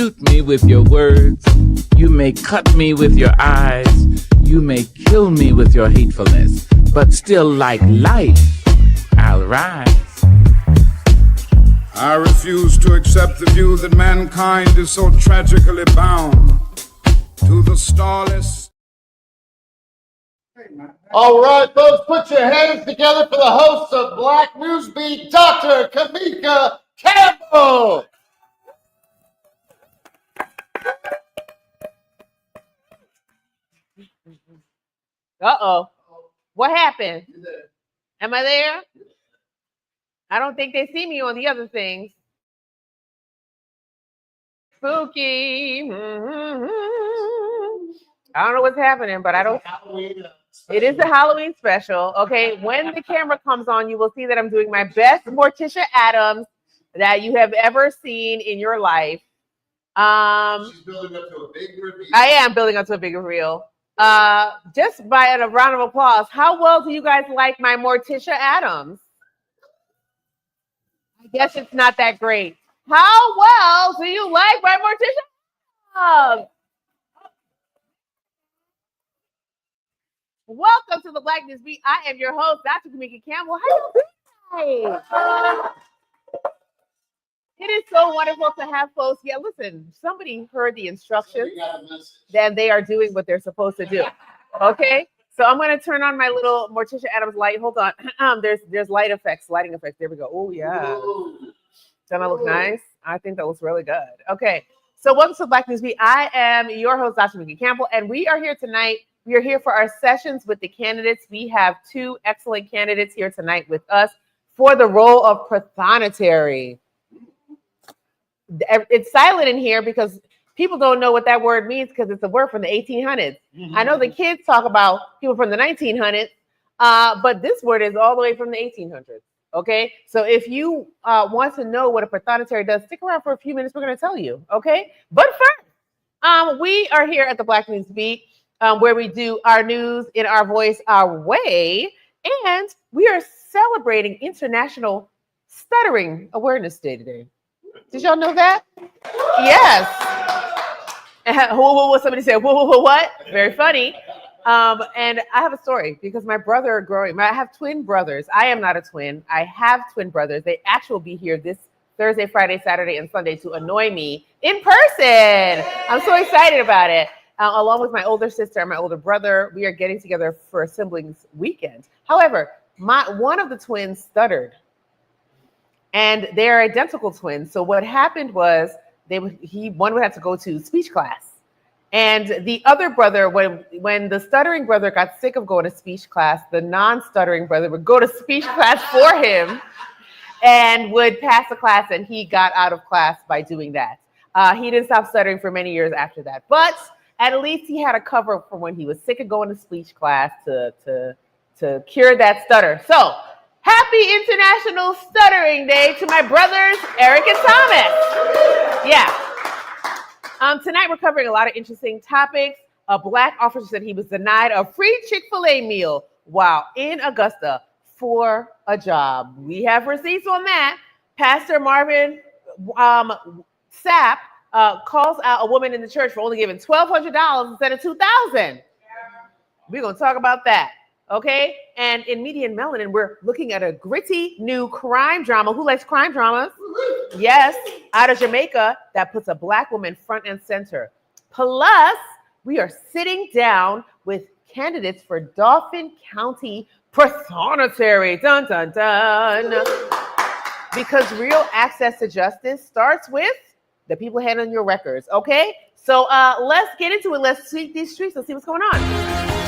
shoot me with your words. You may cut me with your eyes. You may kill me with your hatefulness. But still, like life, I'll rise. I refuse to accept the view that mankind is so tragically bound to the starless. All right, folks, put your hands together for the host of Black NewsBeat, Dr. Kimeka Campbell. Uh-oh. What happened? Am I there? I don't think they see me on the other things. Spooky. I don't know what's happening, but I don't. It is a Halloween special. Okay, when the camera comes on, you will see that I'm doing my best Morticia Addams that you have ever seen in your life. She's building up to a big reveal. I am building up to a big reveal. Just by a round of applause, how well do you guys like my Morticia Addams? I guess it's not that great. How well do you like my Morticia Addams? Welcome to the Black NewsBeat. I am your host, Dr. Kimeka Campbell. How you doing? It is so wonderful to have folks. Yeah, listen, somebody heard the instructions, then they are doing what they're supposed to do. Okay, so I'm going to turn on my little Morticia Addams light. Hold on. There's lighting effects. There we go. Oh, yeah. Doesn't that look nice? I think that looks really good. Okay, so welcome to Black NewsBeat. I am your host, Dr. Kimeka Campbell, and we are here tonight. We are here for our sessions with the candidates. We have two excellent candidates here tonight with us for the role of Prothonotary. It's silent in here because people don't know what that word means because it's a word from the 1800s. I know the kids talk about people from the 1900s, but this word is all the way from the 1800s. Okay, so if you want to know what a Prothonotary does, stick around for a few minutes. We're going to tell you. Okay, but first, we are here at the Black NewsBeat, where we do our news in our voice, our way, and we are celebrating International Stuttering Awareness Day today. Did y'all know that? Yes. What somebody said, what? Very funny. And I have a story because my brother I have twin brothers. I am not a twin. I have twin brothers. They actually will be here this Thursday, Friday, Saturday, and Sunday to annoy me in person. I'm so excited about it. Along with my older sister and my older brother, we are getting together for a siblings weekend. However, one of the twins stuttered. And they're identical twins. So what happened was one would have to go to speech class. And the other brother, when the stuttering brother got sick of going to speech class, the non-stuttering brother would go to speech class for him and would pass the class, and he got out of class by doing that. He didn't stop stuttering for many years after that. But at least he had a cover for when he was sick of going to speech class to cure that stutter. So happy International Stuttering Day to my brothers, Eric and Thomas. Yeah. Tonight we're covering a lot of interesting topics. A Black officer said he was denied a free Chick-fil-A meal while in Augusta for a job. We have receipts on that. Pastor Marvin Sapp calls out a woman in the church for only giving $1,200 instead of $2,000. We're going to talk about that. Okay, and in Media and Melanin, we're looking at a gritty new crime drama. Who likes crime dramas? Yes, out of Jamaica, that puts a Black woman front and center. Plus, we are sitting down with candidates for Dauphin County Prothonotary. Dun, dun, dun. Because real access to justice starts with the people handling your records, okay? So let's get into it. Let's sweep these streets. Let's see what's going on.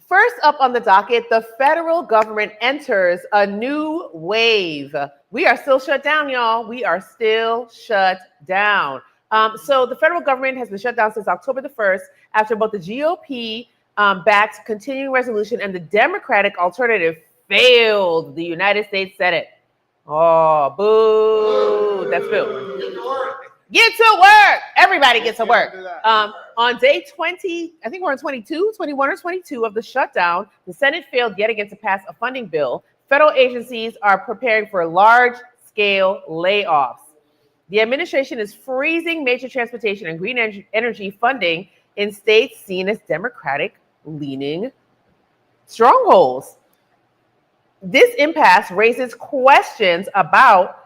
First up on the docket, the federal government enters a new wave. We are still shut down, y'all. We are still shut down. So the federal government has been shut down since October the 1st after both the GOP-backed continuing resolution and the Democratic alternative failed the United States Senate. Oh, boo. That's boo. Get to work. Everybody gets to work. On day 20, I think we're on 21 or 22 of the shutdown, the Senate failed yet again to pass a funding bill. Federal agencies are preparing for large-scale layoffs. The administration is freezing major transportation and green energy funding in states seen as Democratic-leaning strongholds. This impasse raises questions about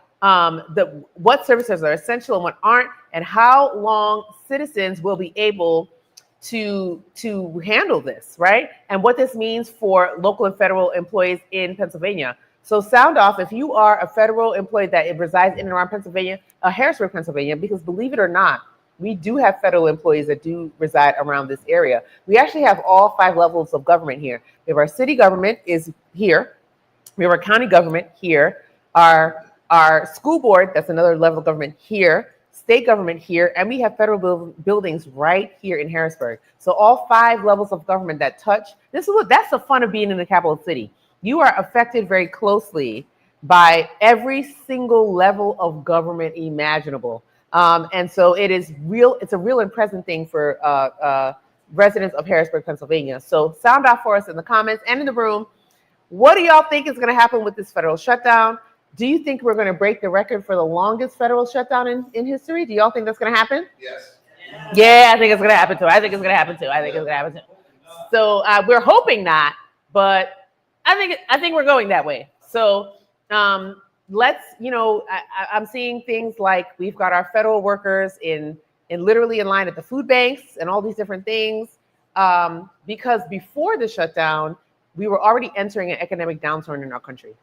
what services are essential and what aren't, and how long citizens will be able to handle this, right? And what this means for local and federal employees in Pennsylvania. So sound off if you are a federal employee that resides in and around Pennsylvania, Harrisburg, Pennsylvania, because believe it or not, we do have federal employees that do reside around this area. We actually have all 5 levels of government here. We have our city government is here. We have our county government here. Our school board, that's another level of government here, state government here, and we have federal buildings right here in Harrisburg. So all 5 levels of government that touch, that's the fun of being in the capital city. You are affected very closely by every single level of government imaginable. And so it's a real and present thing for residents of Harrisburg, Pennsylvania. So sound off for us in the comments and in the room. What do y'all think is gonna happen with this federal shutdown? Do you think we're going to break the record for the longest federal shutdown in history? Do y'all think that's going to happen? Yes. Yeah, I think it's going to happen too. So we're hoping not, but I think we're going that way. So let's, I'm seeing things like we've got our federal workers literally in line at the food banks and all these different things, because before the shutdown, we were already entering an economic downturn in our country.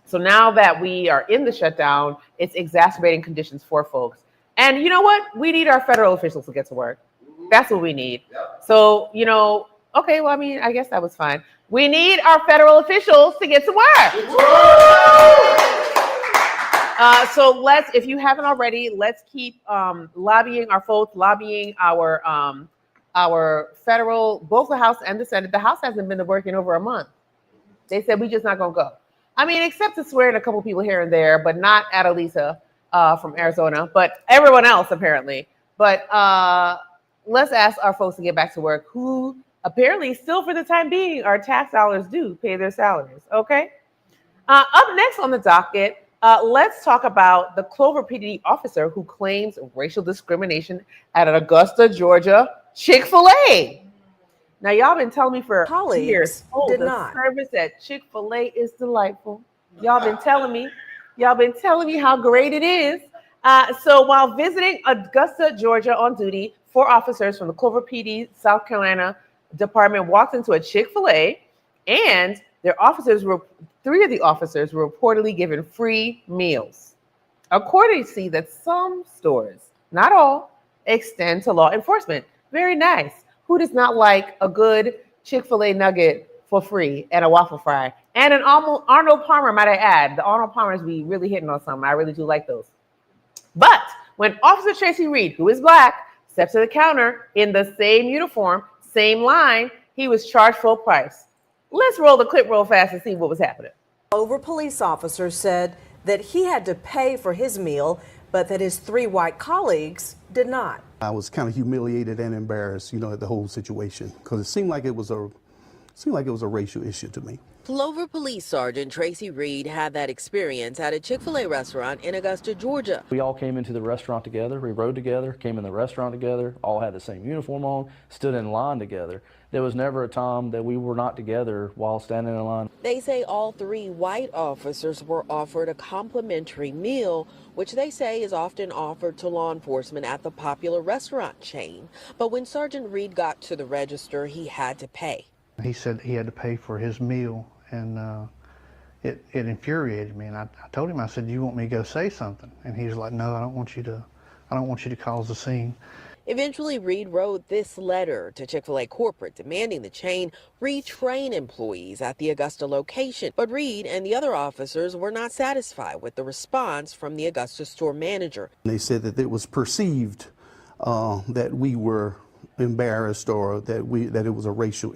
So now that we are in the shutdown, it's exacerbating conditions for folks. And you know what? We need our federal officials to get to work. That's what we need. Yep. So, okay, well, I mean, I guess that was fine. We need our federal officials to get to work. So if you haven't already, let's keep lobbying our folks, lobbying our federal, both the House and the Senate. The House hasn't been to work in over a month. They said, we just not gonna go. I mean, except to swear in a couple people here and there, but not Adelisa from Arizona, but everyone else apparently. But let's ask our folks to get back to work, who apparently still for the time being, our tax dollars do pay their salaries, okay? Up next on the docket, let's talk about the Clover PD officer who claims racial discrimination at an Augusta, Georgia Chick-fil-A. Now, y'all been telling me for years, the service at Chick-fil-A is delightful. Y'all been telling me how great it is. So while visiting Augusta, Georgia on duty, 4 officers from the Clover PD, South Carolina department walked into a Chick-fil-A, and 3 of the officers were reportedly given free meals. According to that some stores, not all, extend to law enforcement. Very nice. Who does not like a good Chick-fil-A nugget for free and a waffle fry? And an Arnold Palmer, might I add. The Arnold Palmers be really hitting on something. I really do like those. But when Officer Tracy Reed, who is Black, stepped to the counter in the same uniform, same line, he was charged full price. Let's roll the clip real fast and see what was happening. Over police officer said that he had to pay for his meal, but that his 3 white colleagues did not. I was kind of humiliated and embarrassed, at the whole situation, because it seemed like it was a racial issue to me. Clover Police Sergeant Tracy Reed had that experience at a Chick-fil-A restaurant in Augusta, Georgia. We all came into the restaurant together, we rode together, came in the restaurant together, all had the same uniform on, stood in line together. There was never a time that we were not together while standing in line. They say all 3 white officers were offered a complimentary meal, which they say is often offered to law enforcement at the popular restaurant chain. But when Sergeant Reed got to the register, he had to pay. He said he had to pay for his meal, and it infuriated me. And I told him, I said, "Do you want me to go say something?" And he was like, "No, I don't want you to cause a scene." Eventually, Reed wrote this letter to Chick-fil-A corporate demanding the chain retrain employees at the Augusta location. But Reed and the other officers were not satisfied with the response from the Augusta store manager. They said that it was perceived that we were embarrassed or that it was a racial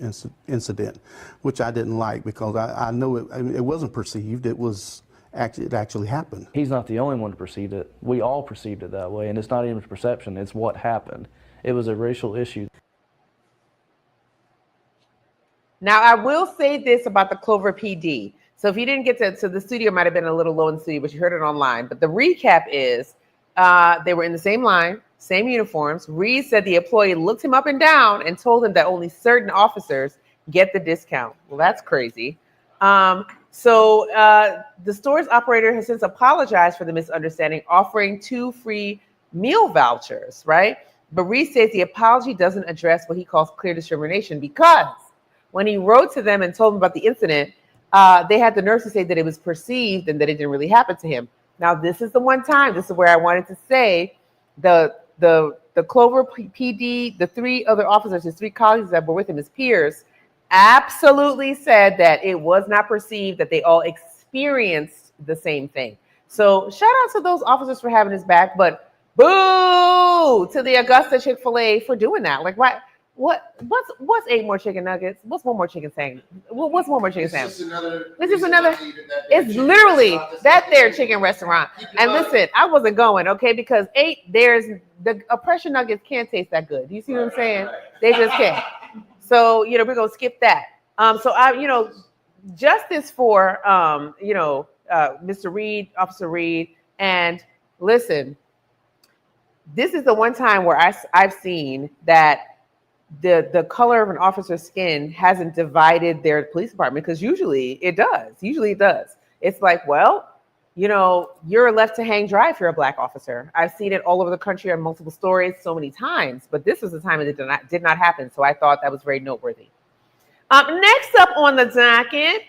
incident, which I didn't like, because I know it wasn't perceived. It was it actually happened. He's not the only one to perceive it. We all perceived it that way, and it's not even perception, it's what happened. It was a racial issue. Now, I will say this about the Clover PD. So if you didn't get to, so the studio might have been a little low in the studio, but you heard it online. But the recap is they were in the same line, same uniforms. Reed said the employee looked him up and down and told him that only certain officers get the discount. Well, that's crazy. So the store's operator has since apologized for the misunderstanding, offering 2 free meal vouchers, right? But Reed says the apology doesn't address what he calls clear discrimination, because when he wrote to them and told them about the incident, they had the nerve to say that it was perceived and that it didn't really happen to him. Now, this is the one time, this is where I wanted to say the Clover PD, the 3 other officers, his 3 colleagues that were with him, his peers, absolutely said that it was not perceived, that they all experienced the same thing. So shout out to those officers for having his back, but boo to the Augusta Chick-fil-A for doing that. Like, why? What's 8 more chicken nuggets? What's 1 more chicken sandwich? What's 1 more chicken sandwich? This is another. It's literally that there chicken restaurant. And listen, I wasn't going, okay, because 8, there's the oppression nuggets can't taste that good. Do you see what I'm saying? They just can't. So we're gonna skip that. So I, justice for Mr. Reed, Officer Reed, and listen, this is the one time where I've seen that the color of an officer's skin hasn't divided their police department, because usually it does. It's like, well, you're left to hang dry if you're a Black officer. I've seen it all over the country on multiple stories so many times, but this was the time it did not happen. So I thought that was very noteworthy. Next up on the docket,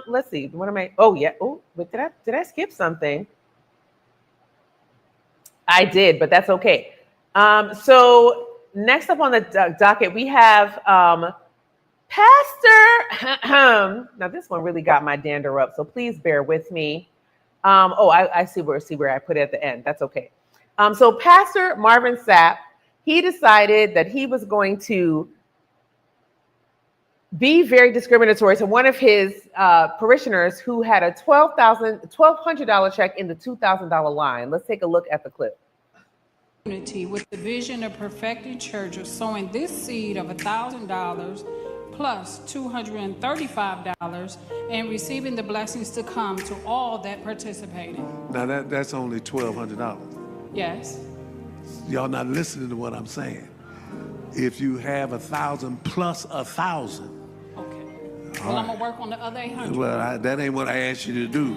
let's see, what am I? Oh yeah. Oh, but did I skip something? I did, but that's okay. So next up on the docket, we have Pastor. Now this one really got my dander up, so please bear with me. I see where I put it at the end. That's okay. So Pastor Marvin Sapp, he decided that he was going to be very discriminatory to one of his parishioners who had a $1,200 check in the $2,000 line. Let's take a look at the clip. With the vision of perfecting church of sowing this seed of $1,000 plus $235 and receiving the blessings to come to all that participated. Now that's only $1,200. Yes. Y'all not listening to what I'm saying. If you have 1,000 plus 1,000. Okay. Well, I'm gonna work on the other 800. Well, that ain't what I asked you to do.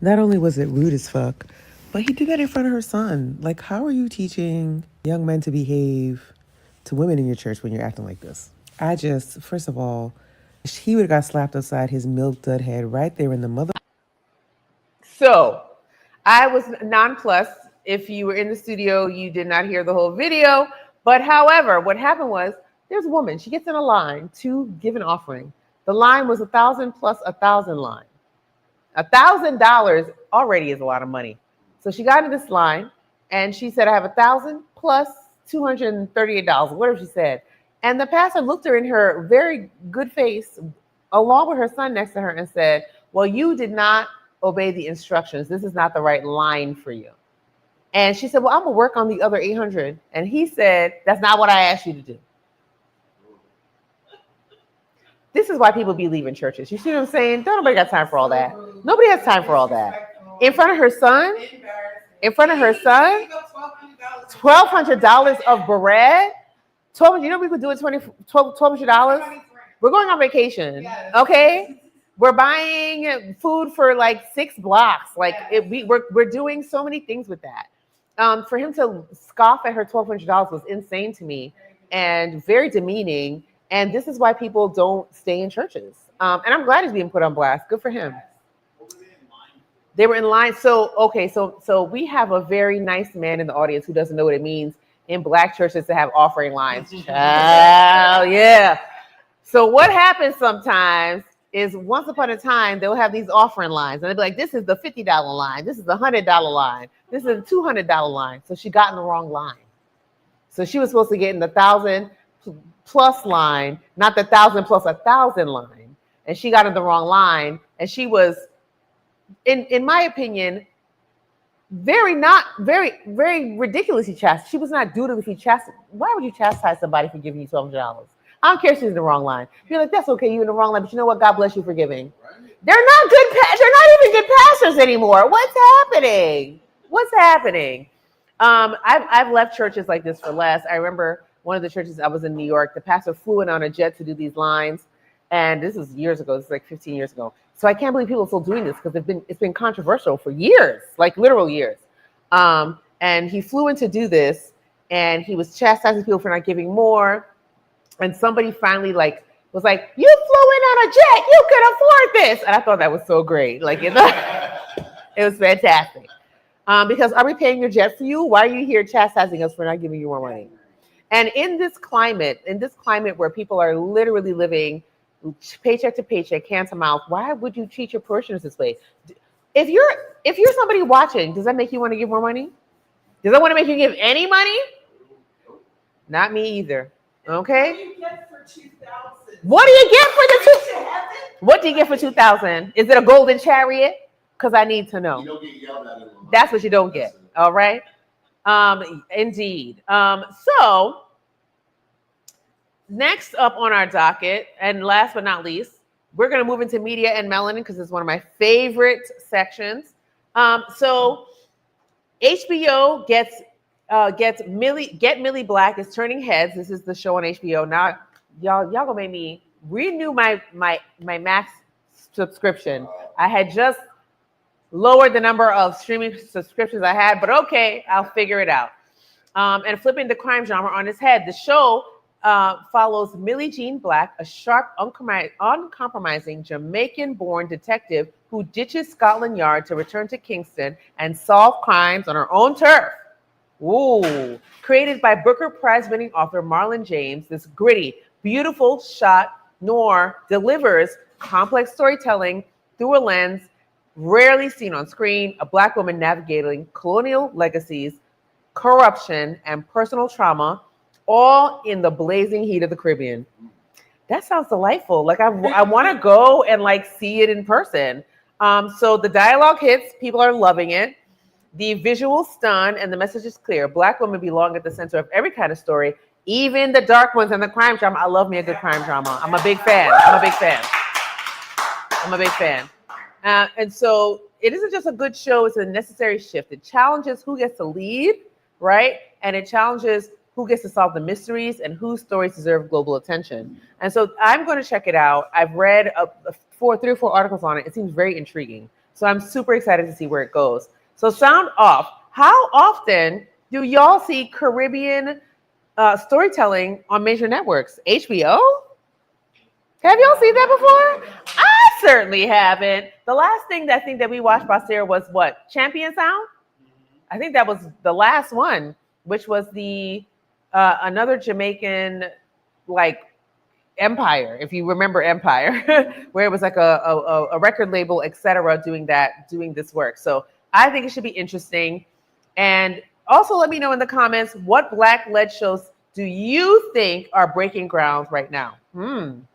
Not only was it rude as fuck, but he did that in front of her son. Like, how are you teaching young men to behave to women in your church when you're acting like this? First of all, he would have got slapped upside his milk dud head right there in the mother. So I was nonplussed. If you were in the studio, you did not hear the whole video. But however, what happened was there's a woman. She gets in a line to give an offering. The line was 1,000 plus 1,000 line. $1,000 already is a lot of money. So she got in this line and she said, I have 1,000 plus $238, whatever she said. And the pastor looked her in her very good face, along with her son next to her, and said, well, you did not obey the instructions. This is not the right line for you. And she said, well, I'm gonna work on the other 800. And he said, that's not what I asked you to do. This is why people be leaving churches. You see what I'm saying? Don't nobody got time for all that. Nobody has time for all that. In front of her son, $1,200 of bread. We could do it $1,200. We're going on vacation, okay? We're buying food for like 6 blocks. Like we're doing so many things with that. For him to scoff at her $1,200 was insane to me and very demeaning. And this is why people don't stay in churches. And I'm glad he's being put on blast. Good for him. They were in line. So we have a very nice man in the audience who doesn't know what it means in Black churches to have offering lines. Child, yeah. So what happens sometimes is once upon a time, they'll have these offering lines. And they'll be like, this is the $50 line. This is the $100 line. This is the $200 line. So she got in the wrong line. So she was supposed to get in the 1,000 plus line, not the 1,000 plus 1,000 line. and she got in the wrong line, and she was, in my opinion, very ridiculously chastised. She was not dutifully chastised. Why would you chastise somebody for giving you $12? I don't care if she's in the wrong line. You're like, that's okay, you're in the wrong line, but you know what? God bless you for giving. They're not they're not even good pastors anymore. What's happening? What's happening? I've left churches like this for less. I remember one of the churches I was in New York, the pastor flew in on a jet to do these lines. And this was years ago. This is like 15 years ago. So I can't believe people are still doing this because it's been controversial for years, like literal years. And he flew in to do this, and he was chastising people for not giving more. And somebody finally was like, "You flew in on a jet. You could afford this." And I thought that was so great. Like it was fantastic. Because are we paying your jet for you? Why are you here chastising us for not giving you more money? And in this climate where people are literally living paycheck to paycheck, hand to mouth, why would you treat your parishioners this way? If you're somebody watching, does that make you want to give more money? Does that want to make you give any money? Not me either. Okay. What do you get for 2,000? What do you get for the What do you get for 2,000? Is it a golden chariot? Because I need to know. You don't get yelled at. That's what you don't get. All right. Indeed. So next up on our docket, and last but not least, we're going to move into media and melanin because it's one of my favorite sections. So HBO gets Millie Black is turning heads. This is the show on HBO. Now, y'all gonna make me renew my Max subscription. I had just lowered the number of streaming subscriptions I had, but okay, I'll figure it out. And flipping the crime genre on its head, the show follows Millie Jean Black, a sharp, uncompromising Jamaican-born detective who ditches Scotland Yard to return to Kingston and solve crimes on her own turf. Ooh. Created by Booker Prize-winning author Marlon James, this gritty, beautiful shot noir delivers complex storytelling through a lens rarely seen on screen, a Black woman navigating colonial legacies, corruption, and personal trauma, all in the blazing heat of the Caribbean. That sounds delightful. Like I want to go and see it in person. So the dialogue hits, people are loving it. The visuals stun, and the message is clear. Black women belong at the center of every kind of story, even the dark ones and the crime drama. I love me a good crime drama. I'm a big fan. And so it isn't just a good show, it's a necessary shift. It challenges who gets to lead, right? And it challenges who gets to solve the mysteries and whose stories deserve global attention. And so I'm going to check it out. I've read 3 or 4 articles on it. It seems very intriguing. So I'm super excited to see where it goes. So sound off. How often do y'all see Caribbean storytelling on major networks? HBO? Have y'all seen that before? I certainly haven't. The last thing that we watched, Basir, was what? Champion Sound? I think that was the last one, which was the another Jamaican Empire, if you remember Empire, where it was like a record label, etc., doing this work. So I think it should be interesting. And also let me know in the comments, what Black-led shows do you think are breaking ground right now? And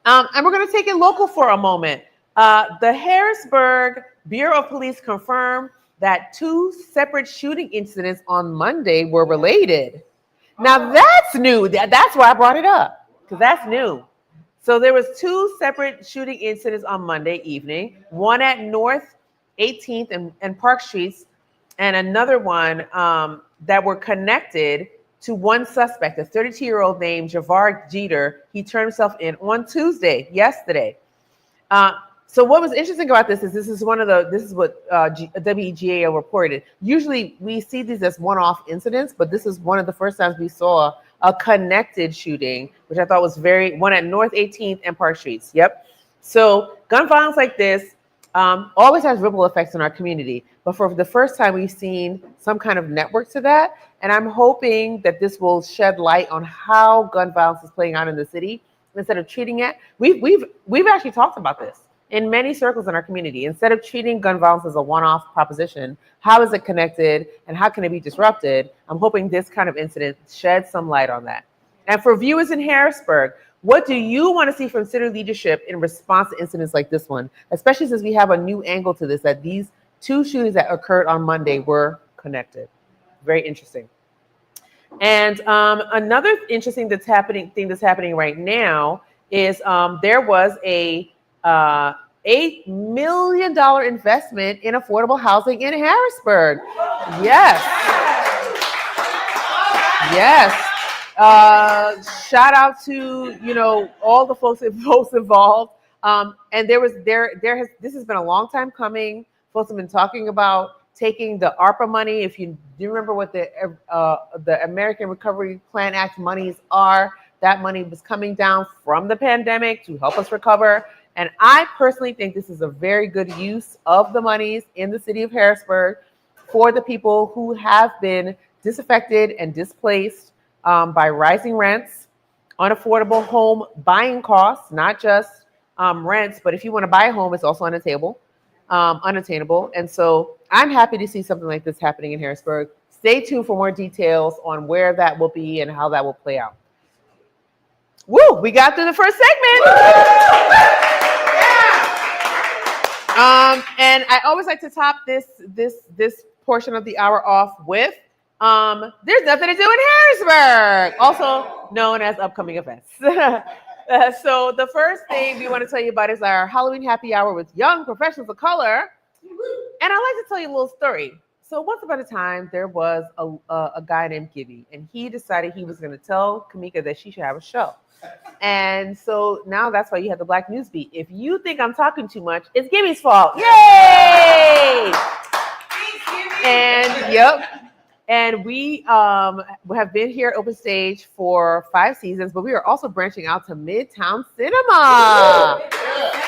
we're going to take it local for a moment. The Harrisburg Bureau of Police confirmed that 2 separate shooting incidents on Monday were related. Now that's new. That's why I brought it up, because that's new. So there was 2 separate shooting incidents on Monday evening, one at North 18th and Park Streets, and another one that were connected to one suspect, a 32-year-old named Javar Jeter. He turned himself in on Tuesday, yesterday. So what was interesting about this is what WGAO reported. Usually we see these as one-off incidents, but this is one of the first times we saw a connected shooting, which I thought was one at North 18th and Park Streets. Yep. So gun violence like this always has ripple effects in our community. But for the first time, we've seen some kind of network to that. And I'm hoping that this will shed light on how gun violence is playing out in the city. Instead of treating it, we've actually talked about this in many circles in our community. Instead of treating gun violence as a one-off proposition, how is it connected and how can it be disrupted? I'm hoping this kind of incident sheds some light on that. And for viewers in Harrisburg, What do you want to see from city leadership in response to incidents like this one? Especially since we have a new angle to this, that these two shootings that occurred on Monday were connected. Very interesting. And another interesting thing that's happening right now is there was a $8 million investment in affordable housing in Harrisburg. Yes. Yes. Shout out to, you know, all the folks involved. And this has been a long time coming. Folks have been talking about taking the ARPA money. If you do remember what the American Recovery Plan Act monies are, that money was coming down from the pandemic to help us recover. And I personally think this is a very good use of the monies in the city of Harrisburg for the people who have been disaffected and displaced by rising rents, unaffordable home buying costs, not just rents, but if you want to buy a home, it's also unattainable. And so I'm happy to see something like this happening in Harrisburg. Stay tuned for more details on where that will be and how that will play out. Woo! We got through the first segment. And I always like to top this portion of the hour off with there's nothing to do in Harrisburg, also known as upcoming events. So the first thing we want to tell you about is our Halloween happy hour with young professionals of color. And I'd like to tell you a little story. So once upon a time, there was a guy named Gibby, and he decided he was going to tell Kimeka that she should have a show. And so now that's why you have the Black NewsBeat. If you think I'm talking too much, it's Gibby's fault. Yay! And yep. And we have been here at Open Stage for 5 seasons, but we are also branching out to Midtown Cinema.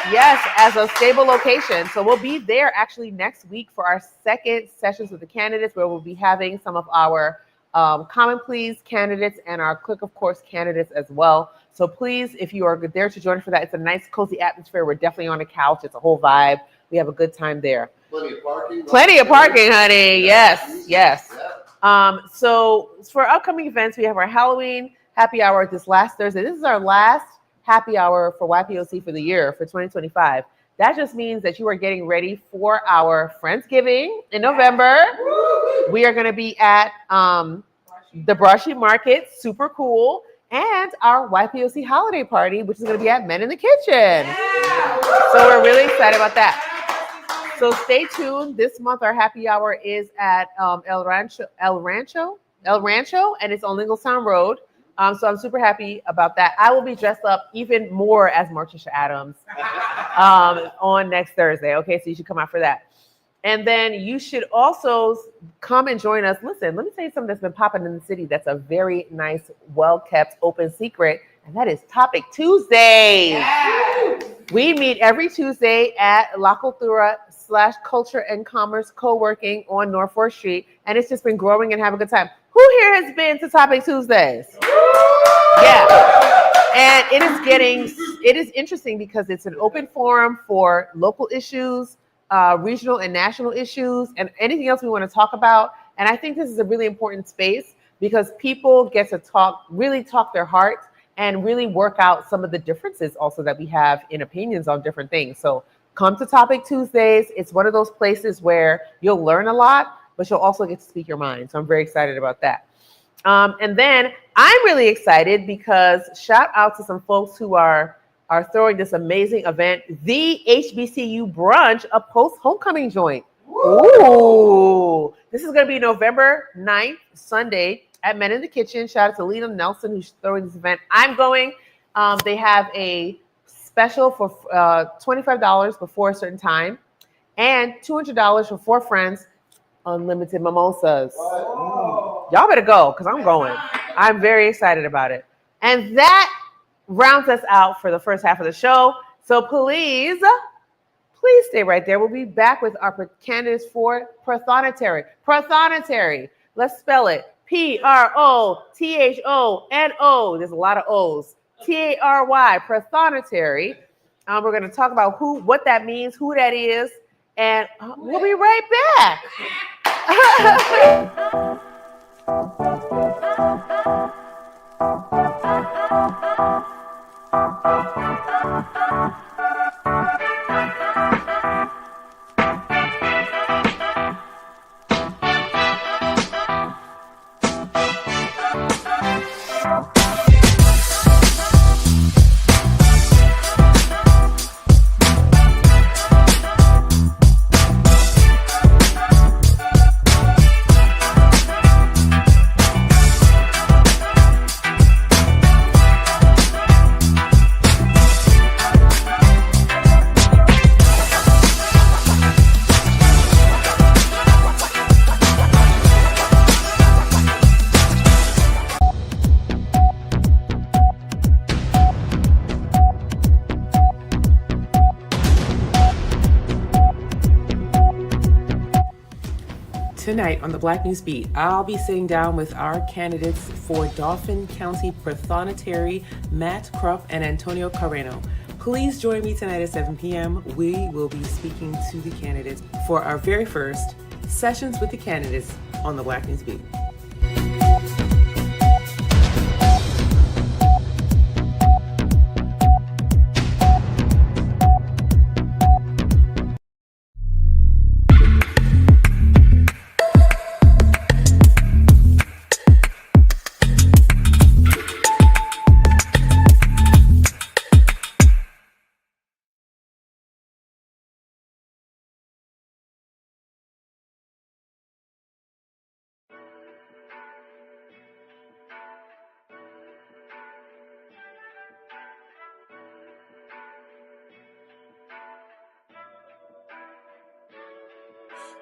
Yes, as a stable location. So we'll be there actually next week for our second sessions with the candidates, where we'll be having some of our Common Pleas candidates and our Click of Course candidates as well. So please, if you are there to join for that, it's a nice, cozy atmosphere. We're definitely on a couch. It's a whole vibe. We have a good time there. Plenty of parking. Plenty of parking, honey. Yes, yes. So for upcoming events, we have our Halloween happy hour this last Thursday. This is our last happy hour for YPOC for the year for 2025. That just means that you are getting ready for our Friendsgiving in November. We are going to be at the Brushy Market, super cool, and our YPOC holiday party, which is going to be at Men in the Kitchen. So we're really excited about that. So stay tuned. This month, our happy hour is at El Rancho, and it's on Lingletown Road. So I'm super happy about that. I will be dressed up even more as Marcia Adams on next Thursday. Okay, so you should come out for that. And then you should also come and join us. Listen, let me tell you something that's been popping in the city that's a very nice, well-kept, open secret, and that is Topic Tuesdays. Yeah. We meet every Tuesday at La Cultura /Culture and Commerce Co-working on North 4th Street, and it's just been growing and having a good time. Who here has been to Topic Tuesdays? Yeah. And it is interesting because it's an open forum for local issues, regional and national issues, and anything else we want to talk about. And I think this is a really important space because people get to really talk their heart and really work out some of the differences also that we have in opinions on different things. So come to Topic Tuesdays. It's one of those places where you'll learn a lot, but you'll also get to speak your mind. So I'm very excited about that. And then I'm really excited because shout out to some folks who are throwing this amazing event, the HBCU Brunch, a post-homecoming joint. Ooh. This is going to be November 9th, Sunday, at Men in the Kitchen. Shout out to Lena Nelson, who's throwing this event. I'm going. They have a special for $25 before a certain time and $200 for 4 friends, unlimited mimosas. Whoa. Y'all better go because I'm going. I'm very excited about it. And that rounds us out for the first half of the show. So please stay right there. We'll be back with our candidates for Prothonotary. Prothonotary. Let's spell it. Prothhono. There's a lot of O's. Tary. Prothonotary. We're going to talk about what that means, who that is, and we'll be right back. Tonight on the Black News Beat, I'll be sitting down with our candidates for Dauphin County Prothonotary, Matt Krupp and Antonio Carreno. Please join me tonight at 7 p.m. We will be speaking to the candidates for our very first Sessions with the Candidates on the Black News Beat.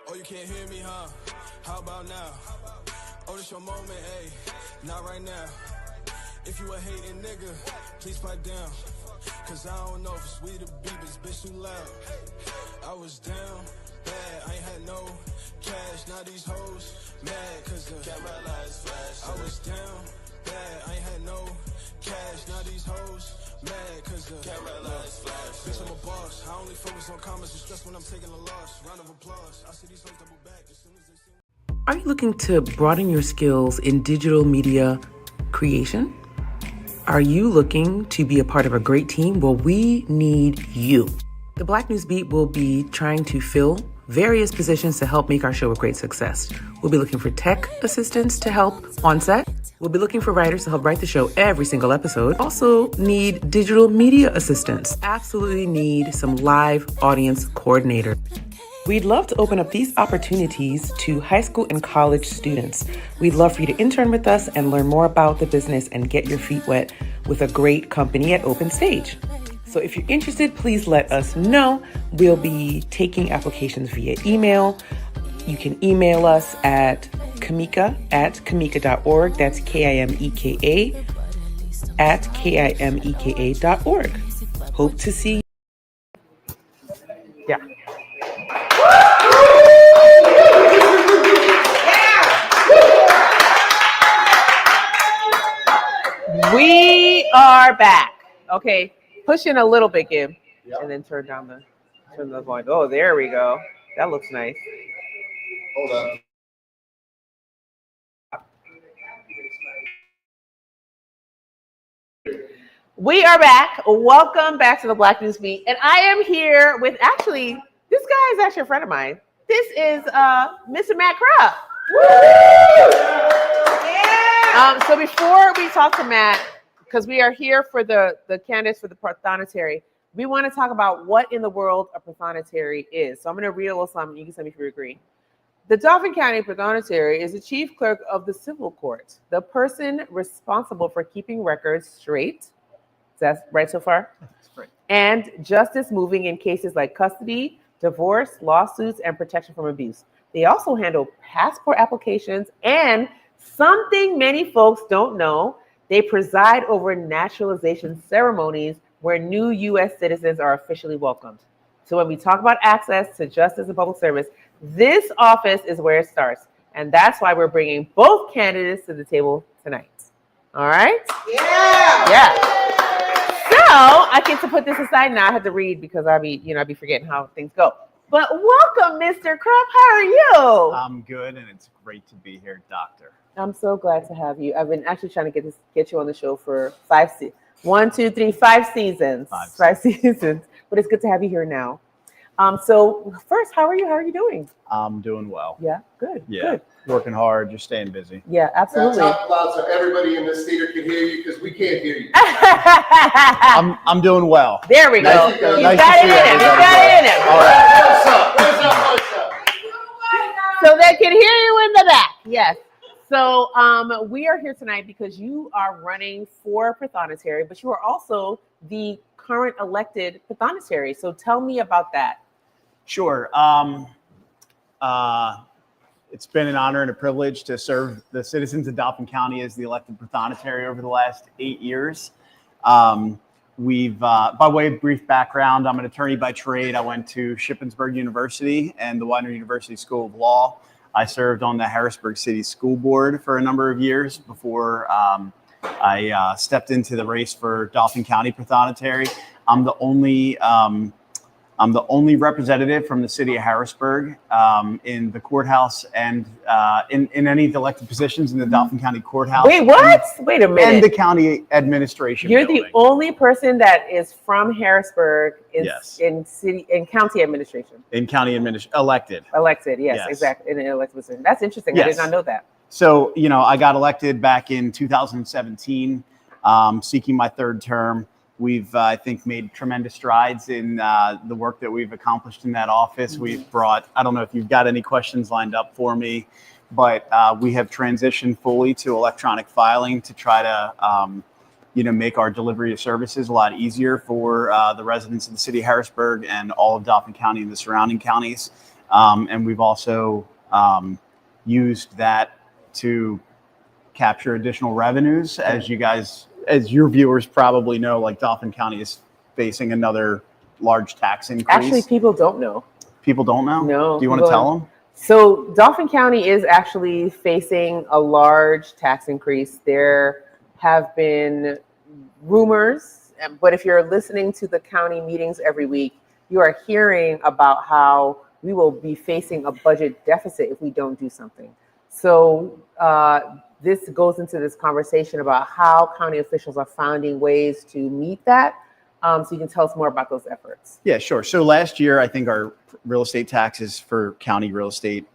Oh, you can't hear me, huh? How about now? Oh, this your moment, ayy. Not right now. If you a hating nigga, please pipe down. Cause I don't know if it's we the beat, this bitch too loud. I was down bad, I ain't had no cash. Now these hoes mad cause the camera lights flash. I was down bad, I ain't had no cash. Now these hoes mad cause the camera lights flash. Bitch, I'm a boss. I only focus on comments and stress when I'm taking a loss. Round of applause. I see these hoes double back as soon as they see. Are you looking to broaden your skills in digital media creation? Are you looking to be a part of a great team? Well, we need you. The Black News Beat will be trying to fill various positions to help make our show a great success. We'll be looking for tech assistants to help on set. We'll be looking for writers to help write the show every single episode. Also need digital media assistants. Absolutely need some live audience coordinator. We'd love to open up these opportunities to high school and college students. We'd love for you to intern with us and learn more about the business and get your feet wet with a great company at Open Stage. So if you're interested, please let us know. We'll be taking applications via email. You can email us at Kimeka@kimeka.org. That's KIMEKA @KIMEKA.org. Hope to see you. Yeah. We are back. Okay, push in a little bit, Gib, and then turn the volume. Oh, there we go. That looks nice. Hold on. We are back. Welcome back to the Black News Beat, and I am here with this guy is actually a friend of mine. This is Mr. Matt Krupp. So before we talk to Matt, because we are here for the candidates for the Prothonotary, we want to talk about what in the world a Prothonotary is. So I'm going to read a little something. You can tell me if you agree. The Dauphin County Prothonotary is the chief clerk of the civil court, the person responsible for keeping records straight. Is that right so far? That's right. And justice moving in cases like custody, divorce, lawsuits, and protection from abuse. They also handle passport applications and something many folks don't know, they preside over naturalization ceremonies where new U.S. citizens are officially welcomed. So when we talk about access to justice and public service, this office is where it starts. And that's why we're bringing both candidates to the table tonight. All right? Yeah. So I get to put this aside now. I have to read because I'll be forgetting how things go. But welcome, Mr. Krupp. How are you? I'm good, and it's great to be here, Doctor. I'm so glad to have you. I've been actually trying to get you on the show for 5 seasons. 5 seasons. 5 seasons. But it's good to have you here now. So first, how are you? How are you doing? I'm doing well. Yeah, good. Yeah, Good. working hard, just staying busy. Yeah, absolutely. Now talk loud so everybody in this theater can hear you because we can't hear you. I'm doing well. There we go. Nice He's got it in him. He's got it in him. All right. What's up? What's up? What's up? So they can hear you in the back. Yes. So we are here tonight because you are running for Prothonotary, but you are also the current elected Prothonotary. So tell me about that. Sure. It's been an honor and a privilege to serve the citizens of Dauphin County as the elected Prothonotary over the last 8 years. We've, by way of brief background, I'm an attorney by trade. I went to Shippensburg University and the Widener University School of Law. I served on the Harrisburg City School Board for a number of years before I stepped into the race for Dauphin County Prothonotary. I'm the only representative from the city of Harrisburg in the courthouse and in any of the elected positions in the Dauphin County Courthouse. Wait, what? Wait a minute. And the county administration. You're building. the only person that is from Harrisburg Yes. in county administration. In county administration, elected. Elected, yes, Yes. exactly. In an elected position. That's interesting. I Yes. did not know that. So, I got elected back in 2017, seeking my third term. We've, I think, made tremendous strides in the work that we've accomplished in that office. We've brought, I don't know if you've got any questions lined up for me, but we have transitioned fully to electronic filing to try to, make our delivery of services a lot easier for the residents of the city of Harrisburg and all of Dauphin County and the surrounding counties. And we've also used that to capture additional revenues. As your viewers probably know, like Dauphin County is facing another large tax increase. Actually, people don't know. People don't know? No. Do you want to tell them? So Dauphin County is actually facing a large tax increase. There have been rumors, but if you're listening to the county meetings every week, you are hearing about how we will be facing a budget deficit if we don't do something. So this goes into this conversation about how county officials are finding ways to meet that. So you can tell us more about those efforts. Yeah, sure. So last year, I think our real estate taxes for county real estate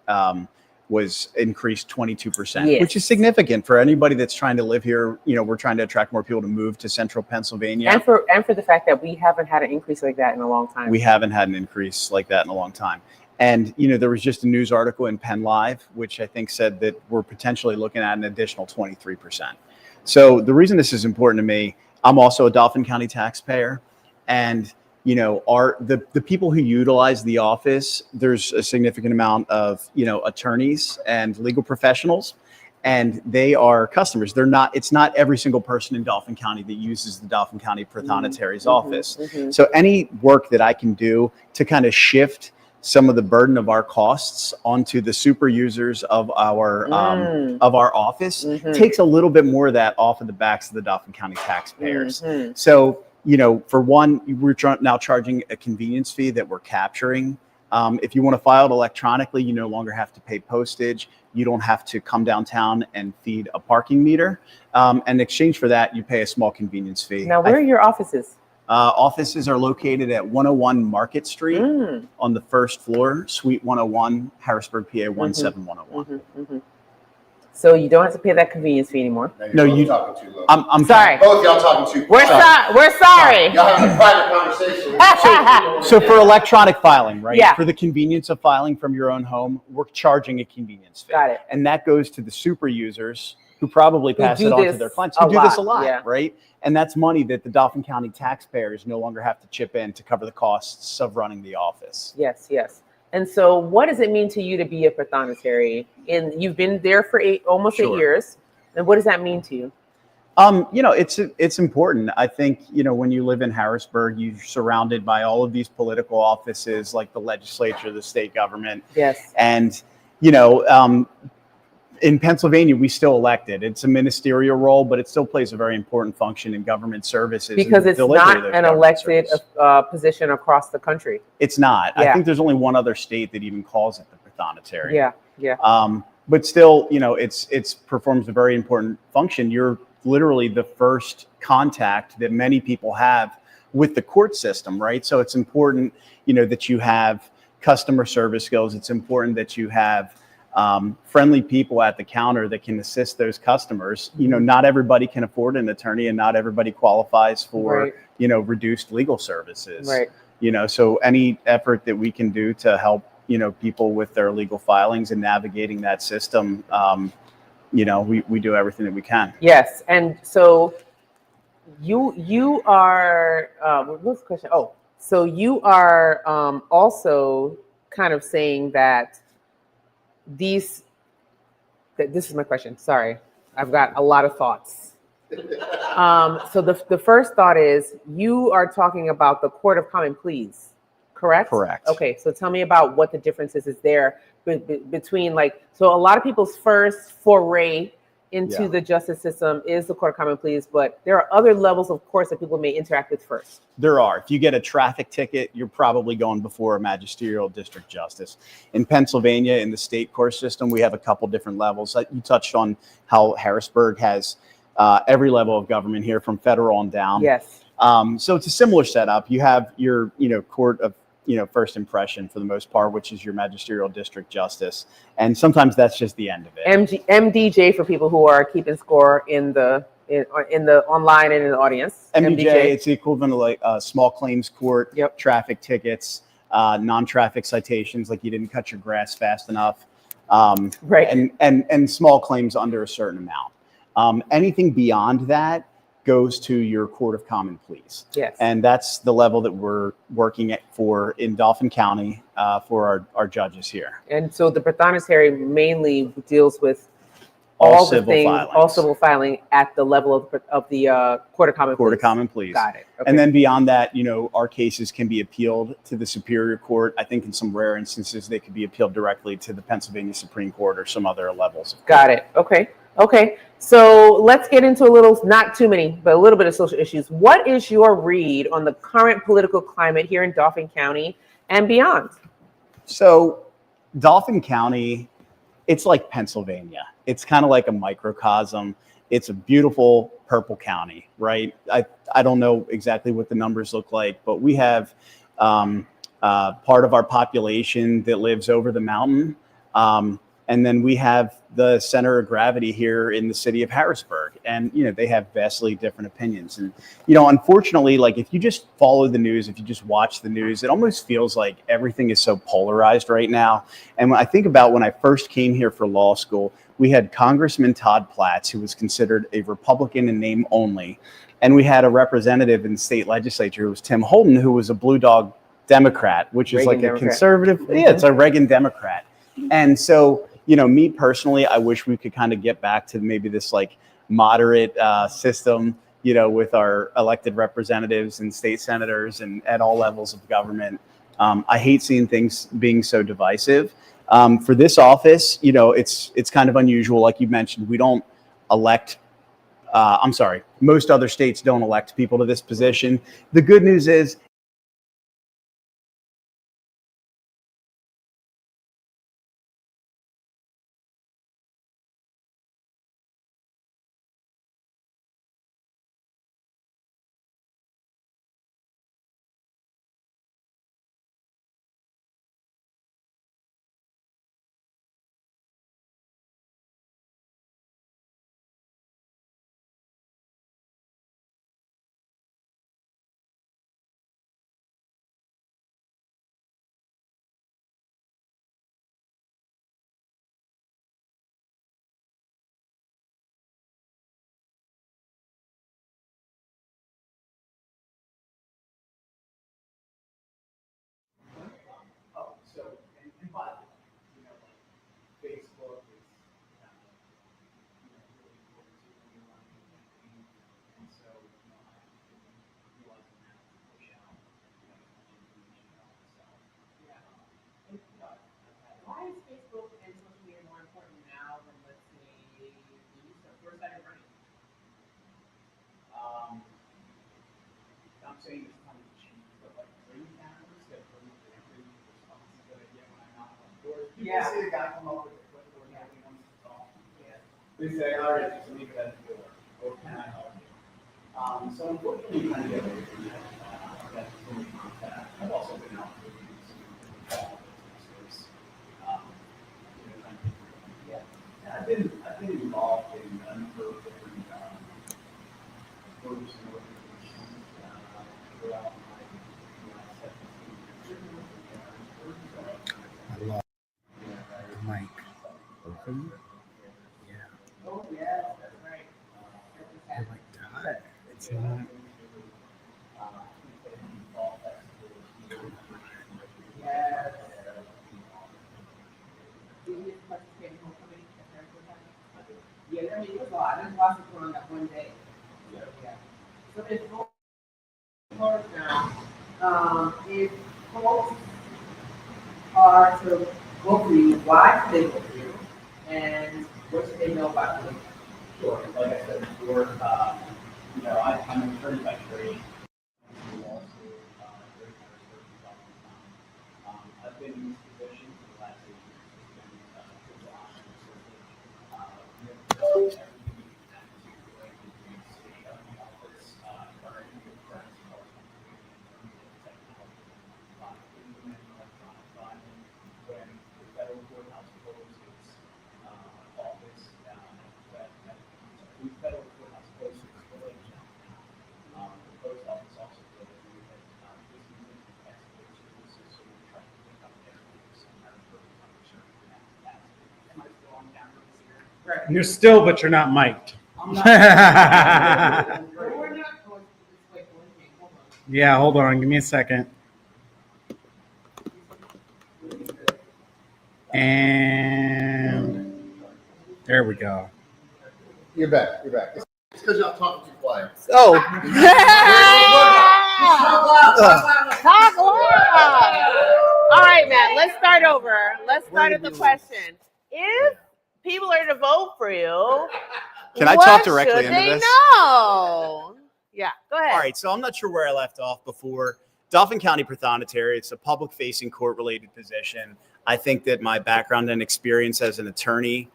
was increased 22%, Yes. which is significant for anybody that's trying to live here. We're trying to attract more people to move to central Pennsylvania. And for the fact that we haven't had an increase like that in a long time. We haven't had an increase like that in a long time. And, there was just a news article in Penn Live, which I think said that we're potentially looking at an additional 23%. So the reason this is important to me, I'm also a Dauphin County taxpayer. And, the people who utilize the office, there's a significant amount of, attorneys and legal professionals, and they are customers. It's not every single person in Dauphin County that uses the Dauphin County Prothonotary's office. Mm-hmm. So any work that I can do to kind of shift some of the burden of our costs onto the super users of our office takes a little bit more of that off of the backs of the Dauphin County taxpayers. So, for one, we're now charging a convenience fee that we're capturing. If you want to file it electronically, you no longer have to pay postage. You don't have to come downtown and feed a parking meter. And in exchange for that, you pay a small convenience fee. Now, where are your offices? Offices are located at 101 Market Street on the first floor, Suite 101, Harrisburg, PA 17101. So you don't have to pay that convenience fee anymore. No, you. Talking too low. I'm sorry. Both y'all talking too. We're sorry. Y'all having a private conversation. So for electronic filing, right? Yeah. For the convenience of filing from your own home, we're charging a convenience fee. Got it. And that goes to the super users who probably pass it on to their clients. Who do this a lot, right? And that's money that the Dauphin County taxpayers no longer have to chip in to cover the costs of running the office. Yes. And so what does it mean to you to be a Prothonotary? And you've been there for almost 8 years. And what does that mean to you? It's important. I think, when you live in Harrisburg, you're surrounded by all of these political offices like the legislature, the state government. Yes. And, in Pennsylvania, we still elected. It's a ministerial role, but it still plays a very important function in government services. Because it's not an elected position across the country. It's not. Yeah. I think there's only one other state that even calls it the Prothonotary. Yeah. But still, it's performs a very important function. You're literally the first contact that many people have with the court system, right? So it's important, that you have customer service skills. It's important that you have friendly people at the counter that can assist those customers. Not everybody can afford an attorney, and not everybody qualifies for, reduced legal services. Right. So any effort that we can do to help, people with their legal filings and navigating that system, we do everything that we can. Yes. And so you are, what's the question? Oh, so you are also kind of saying that this is my question. Sorry, I've got a lot of thoughts. So the first thought is you are talking about the Court of Common Pleas, correct? Correct. Okay, so tell me about what the differences is there between so a lot of people's first foray into the justice system is the Court of Common Pleas, but there are other levels of courts that people may interact with first. There are. If you get a traffic ticket, you're probably going before a magisterial district justice. In Pennsylvania, in the state court system, we have a couple different levels. You touched on how Harrisburg has every level of government here, from federal on down. Yes. So it's a similar setup. You have your, court of, first impression for the most part, which is your magisterial district justice. And sometimes that's just the end of it. MDJ for people who are keeping score in the online and in the audience. MDJ, it's the equivalent of like small claims court, traffic tickets, non-traffic citations, like you didn't cut your grass fast enough, right? And small claims under a certain amount. Anything beyond that goes to your Court of Common Pleas. Yes. And that's the level that we're working for in Dauphin County for our judges here. And so the Prothonotary mainly deals with all civil filing at the level of the Court of Common Pleas. Court of Common Pleas. Got it. Okay. And then beyond that, our cases can be appealed to the Superior Court. I think in some rare instances, they could be appealed directly to the Pennsylvania Supreme Court or some other levels. Got it. Okay. So let's get into not too many, but a little bit of social issues. What is your read on the current political climate here in Dauphin County and beyond? So Dauphin County, it's like Pennsylvania. It's kind of like a microcosm. It's a beautiful purple county, right? I don't know exactly what the numbers look like, but we have part of our population that lives over the mountain. And then we have the center of gravity here in the city of Harrisburg. And, they have vastly different opinions. And, unfortunately, like if you just follow the news, if you just watch the news, it almost feels like everything is so polarized right now. And when I think about when I first came here for law school, we had Congressman Todd Platts, who was considered a Republican in name only. And we had a representative in the state legislature who was Tim Holden, who was a Blue Dog Democrat, which is like a conservative. Yeah, it's a Reagan Democrat. And so, me personally, I wish we could kind of get back to maybe this like moderate system, with our elected representatives and state senators and at all levels of government. I hate seeing things being so divisive. For this office, it's kind of unusual. Like you mentioned, we don't elect. Most other states don't elect people to this position. The good news is, Facebook is and so why is Facebook and social media more important now than, let's say, the use of four-sided running? I'm saying it's kind of cheap, but like ring cameras that bring the responses that I get when I'm not on board. People see the guy come up with a clipboard and everything on his phone. Yeah. They say, all right, just leave it at the door. Or can I help you? So unfortunately, you kind of get away from that. Yeah, I mean, it was a lot. There's lots of going on that one day. So, yeah. So it's more now. If folks are to vote for you, why should they vote for you? And what should they know about you? Sure. Like I said before, I'm an attorney by trade. I've been in this position for the last 8 years. It's been You're still, but you're not mic'd. Yeah, hold on. Give me a second. And there we go. You're back. You're back. It's because y'all talking too quiet. Oh. Talk loud. All right, Matt, let's start over. Let's start at the question. If people are to vote for you, Can I talk directly into they this? know? Yeah, go ahead. All right, so I'm not sure where I left off before. Dauphin County Prothonotary, it's a public-facing court-related position. I think that my background and experience as an attorney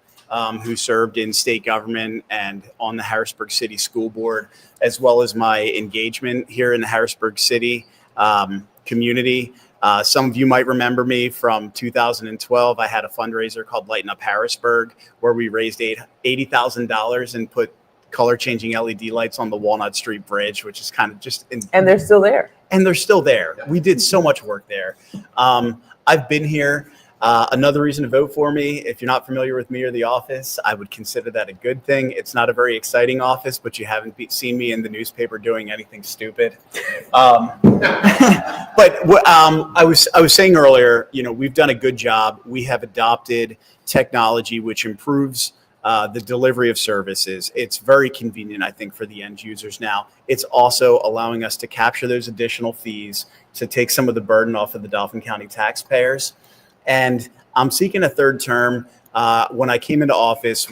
who served in state government and on the Harrisburg City School Board, as well as my engagement here in the Harrisburg City community. Some of you might remember me from 2012. I had a fundraiser called Lighten Up Harrisburg, where we raised $80,000 and put color-changing LED lights on the Walnut Street Bridge, which is kind of just... And they're still there. And they're still there. We did so much work there. I've been here. Another reason to vote for me, if you're not familiar with me or the office, I would consider that a good thing. It's not a very exciting office, but you haven't seen me in the newspaper doing anything stupid. But I was saying earlier, we've done a good job. We have adopted technology which improves the delivery of services. It's very convenient, I think, for the end users now. It's also allowing us to capture those additional fees to take some of the burden off of the Dauphin County taxpayers. And I'm seeking a third term. When I came into office,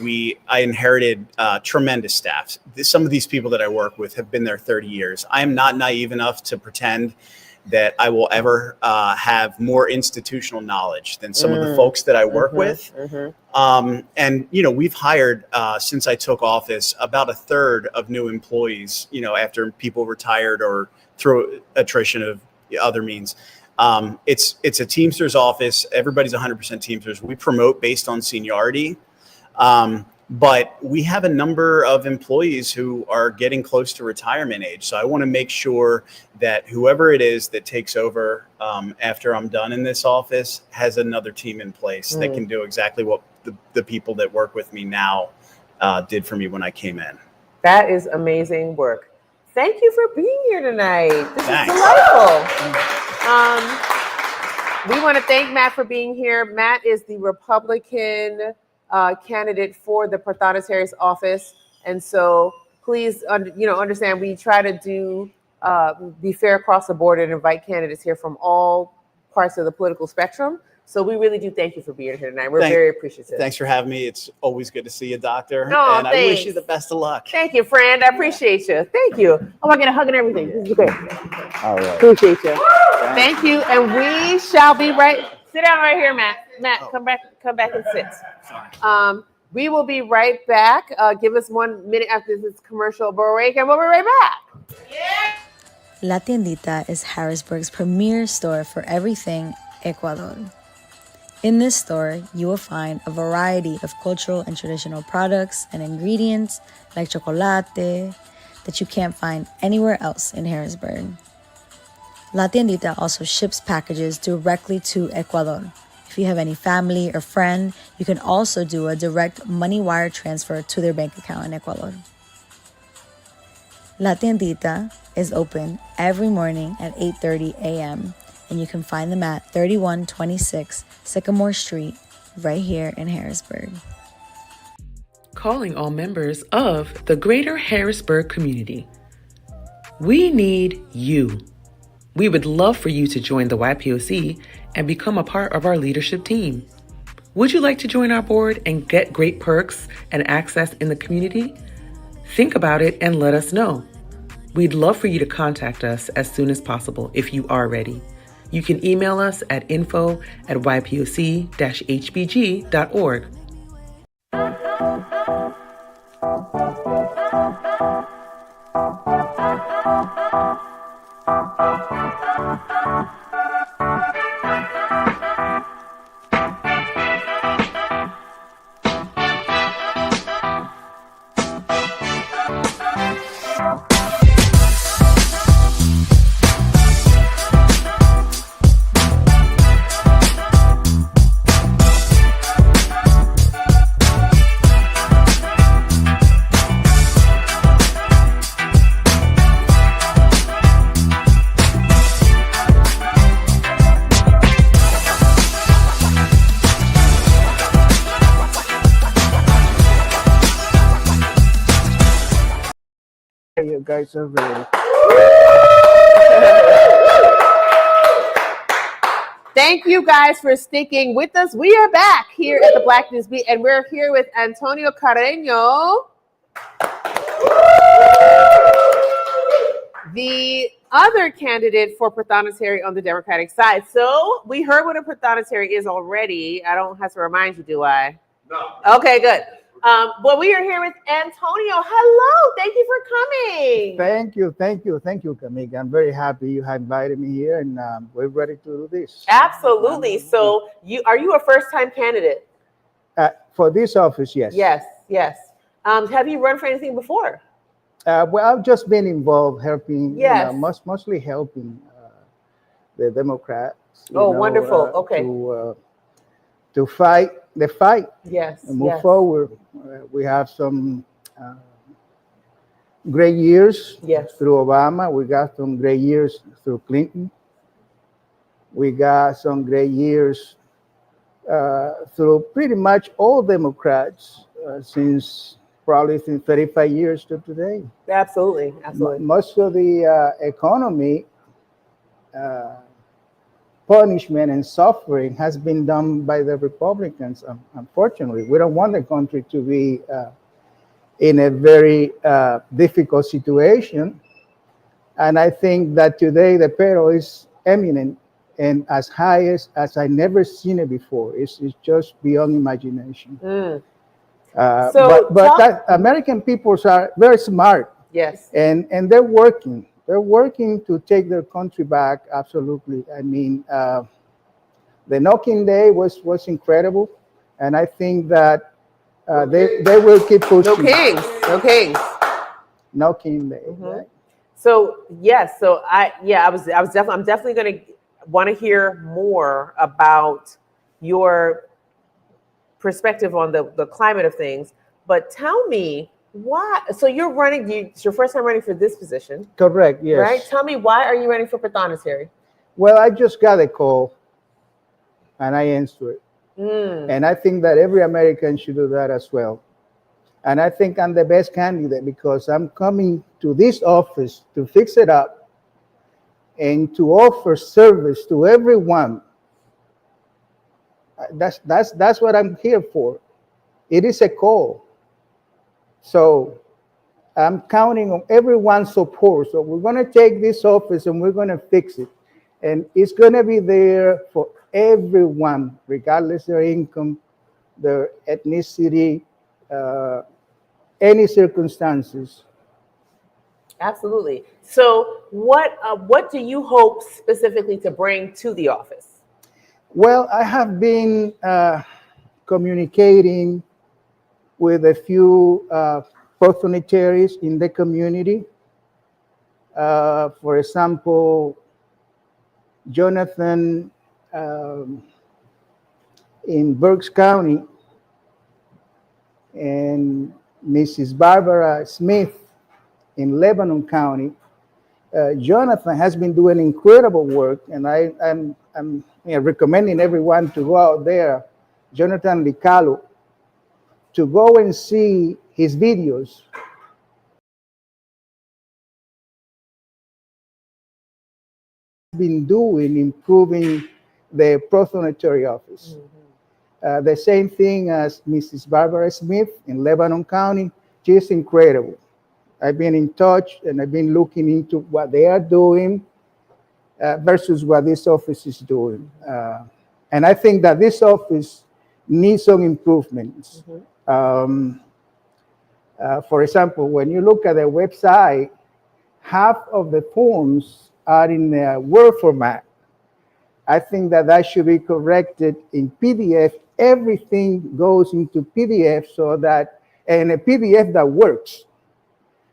I inherited tremendous staff. Some of these people that I work with have been there 30 years. I am not naive enough to pretend that I will ever have more institutional knowledge than some of the folks that I work with. And, we've hired, since I took office, about a third of new employees, after people retired or through attrition of other means. It's a Teamsters office. Everybody's 100% Teamsters. We promote based on seniority. But we have a number of employees who are getting close to retirement age. So I want to make sure that whoever it is that takes over after I'm done in this office has another team in place that can do exactly what the people that work with me now did for me when I came in. That is amazing work. Thank you for being here tonight. This Thanks. is delightful. We want to thank Matt for being here. Matt is the Republican candidate for the Prothonotary's office. And so please, understand we try to be fair across the board and invite candidates here from all parts of the political spectrum. So we really do thank you for being here tonight. We're very appreciative. Thanks for having me. It's always good to see you, Doctor. Oh, and I wish you the best of luck. Thank you, friend. I appreciate you. Thank you. Oh, I get a hug and everything. This is great. All right. Appreciate you. Thank you. And we shall be right. Sit down right here, Matt. Matt, come back and sit. Sorry. We will be right back. Give us 1 minute after this commercial break, and we'll be right back. La Tiendita is Harrisburg's premier store for everything Ecuador. In this store, you will find a variety of cultural and traditional products and ingredients like chocolate that you can't find anywhere else in Harrisburg. La Tiendita also ships packages directly to Ecuador. If you have any family or friend, you can also do a direct money wire transfer to their bank account in Ecuador. La Tiendita is open every morning at 8:30 a.m. and you can find them at 3126 Sycamore Street, right here in Harrisburg. Calling all members of the greater Harrisburg community. We need you. We would love for you to join the YPOC and become a part of our leadership team. Would you like to join our board and get great perks and access in the community? Think about it and let us know. We'd love for you to contact us as soon as possible if you are ready. You can email us at info@ypoc-hbg.org. You guys are ready. Thank you guys for sticking with us. We are back here at the Black NewsBeat, and we're here with Antonio Carreno, the other candidate for Prothonotary on the Democratic side. So we heard what a Prothonotary is already. I don't have to remind you, do I? No. Okay, good. But we are here with Antonio. Hello, thank you for coming. Thank you, Kimeka. I'm very happy you have invited me here, and we're ready to do this. Absolutely. So, are you a first-time candidate? For this office, yes. Yes. Have you run for anything before? Well, I've just been involved helping, Yes. mostly helping the Democrats. Wonderful. Okay. To fight the fight. Yes. And move forward. We have some great years through Obama. We got some great years through Clinton. We got some great years through pretty much all Democrats since 35 years to today. Absolutely. Most of the economy punishment and suffering has been done by the Republicans. Unfortunately, we don't want the country to be in a very difficult situation. And I think that today the peril is imminent and as high as I never seen it before. It's just beyond imagination. But American people are very smart. Yes. And they're working. They're working to take their country back. Absolutely. I mean, the knocking day was incredible, and I think that they will keep pushing. No kings. Knocking day. Mm-hmm. Right? So yes. So I'm definitely going to want to hear more about your perspective on the climate of things. But tell me. Why? So you're running, it's your first time running for this position. Correct, yes. Right? Tell me, why are you running for Prothonotary? Well, I just got a call and I answered it. And I think that every American should do that as well. And I think I'm the best candidate because I'm coming to this office to fix it up and to offer service to everyone. That's what I'm here for. It is a call. So I'm counting on everyone's support. So we're going to take this office and we're going to fix it. And it's going to be there for everyone, regardless of their income, their ethnicity, any circumstances. Absolutely. So what do you hope specifically to bring to the office? Well, I have been communicating with a few prothonataries in the community. For example, Jonathan in Berks County and Mrs. Barbara Smith in Lebanon County. Jonathan has been doing incredible work, and I'm recommending everyone to go out there, Jonathan Licalo, to go and see his videos. Been doing improving the Prothonotary office. The same thing as Mrs. Barbara Smith in Lebanon County. She's incredible. I've been in touch and I've been looking into what they are doing versus what this office is doing. And I think that this office needs some improvements. For example, when you look at the website, half of the forms are in Word format. I think that that should be corrected in PDF. Everything goes into PDF so that, and a PDF that works,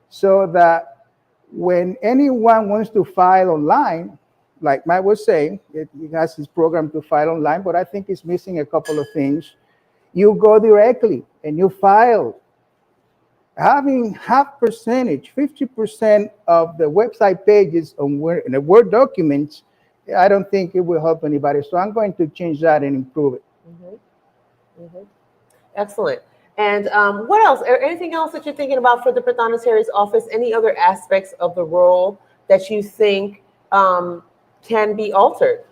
so that when anyone wants to file online, like Matt was saying, it has his program to file online, but I think it's missing a couple of things. You go directly and you file. Having half percentage, 50% of the website pages in a Word document, I don't think it will help anybody. So I'm going to change that and improve it. Excellent. And what else? Anything else that you're thinking about for the Prothonotary's office? Any other aspects of the role that you think can be altered?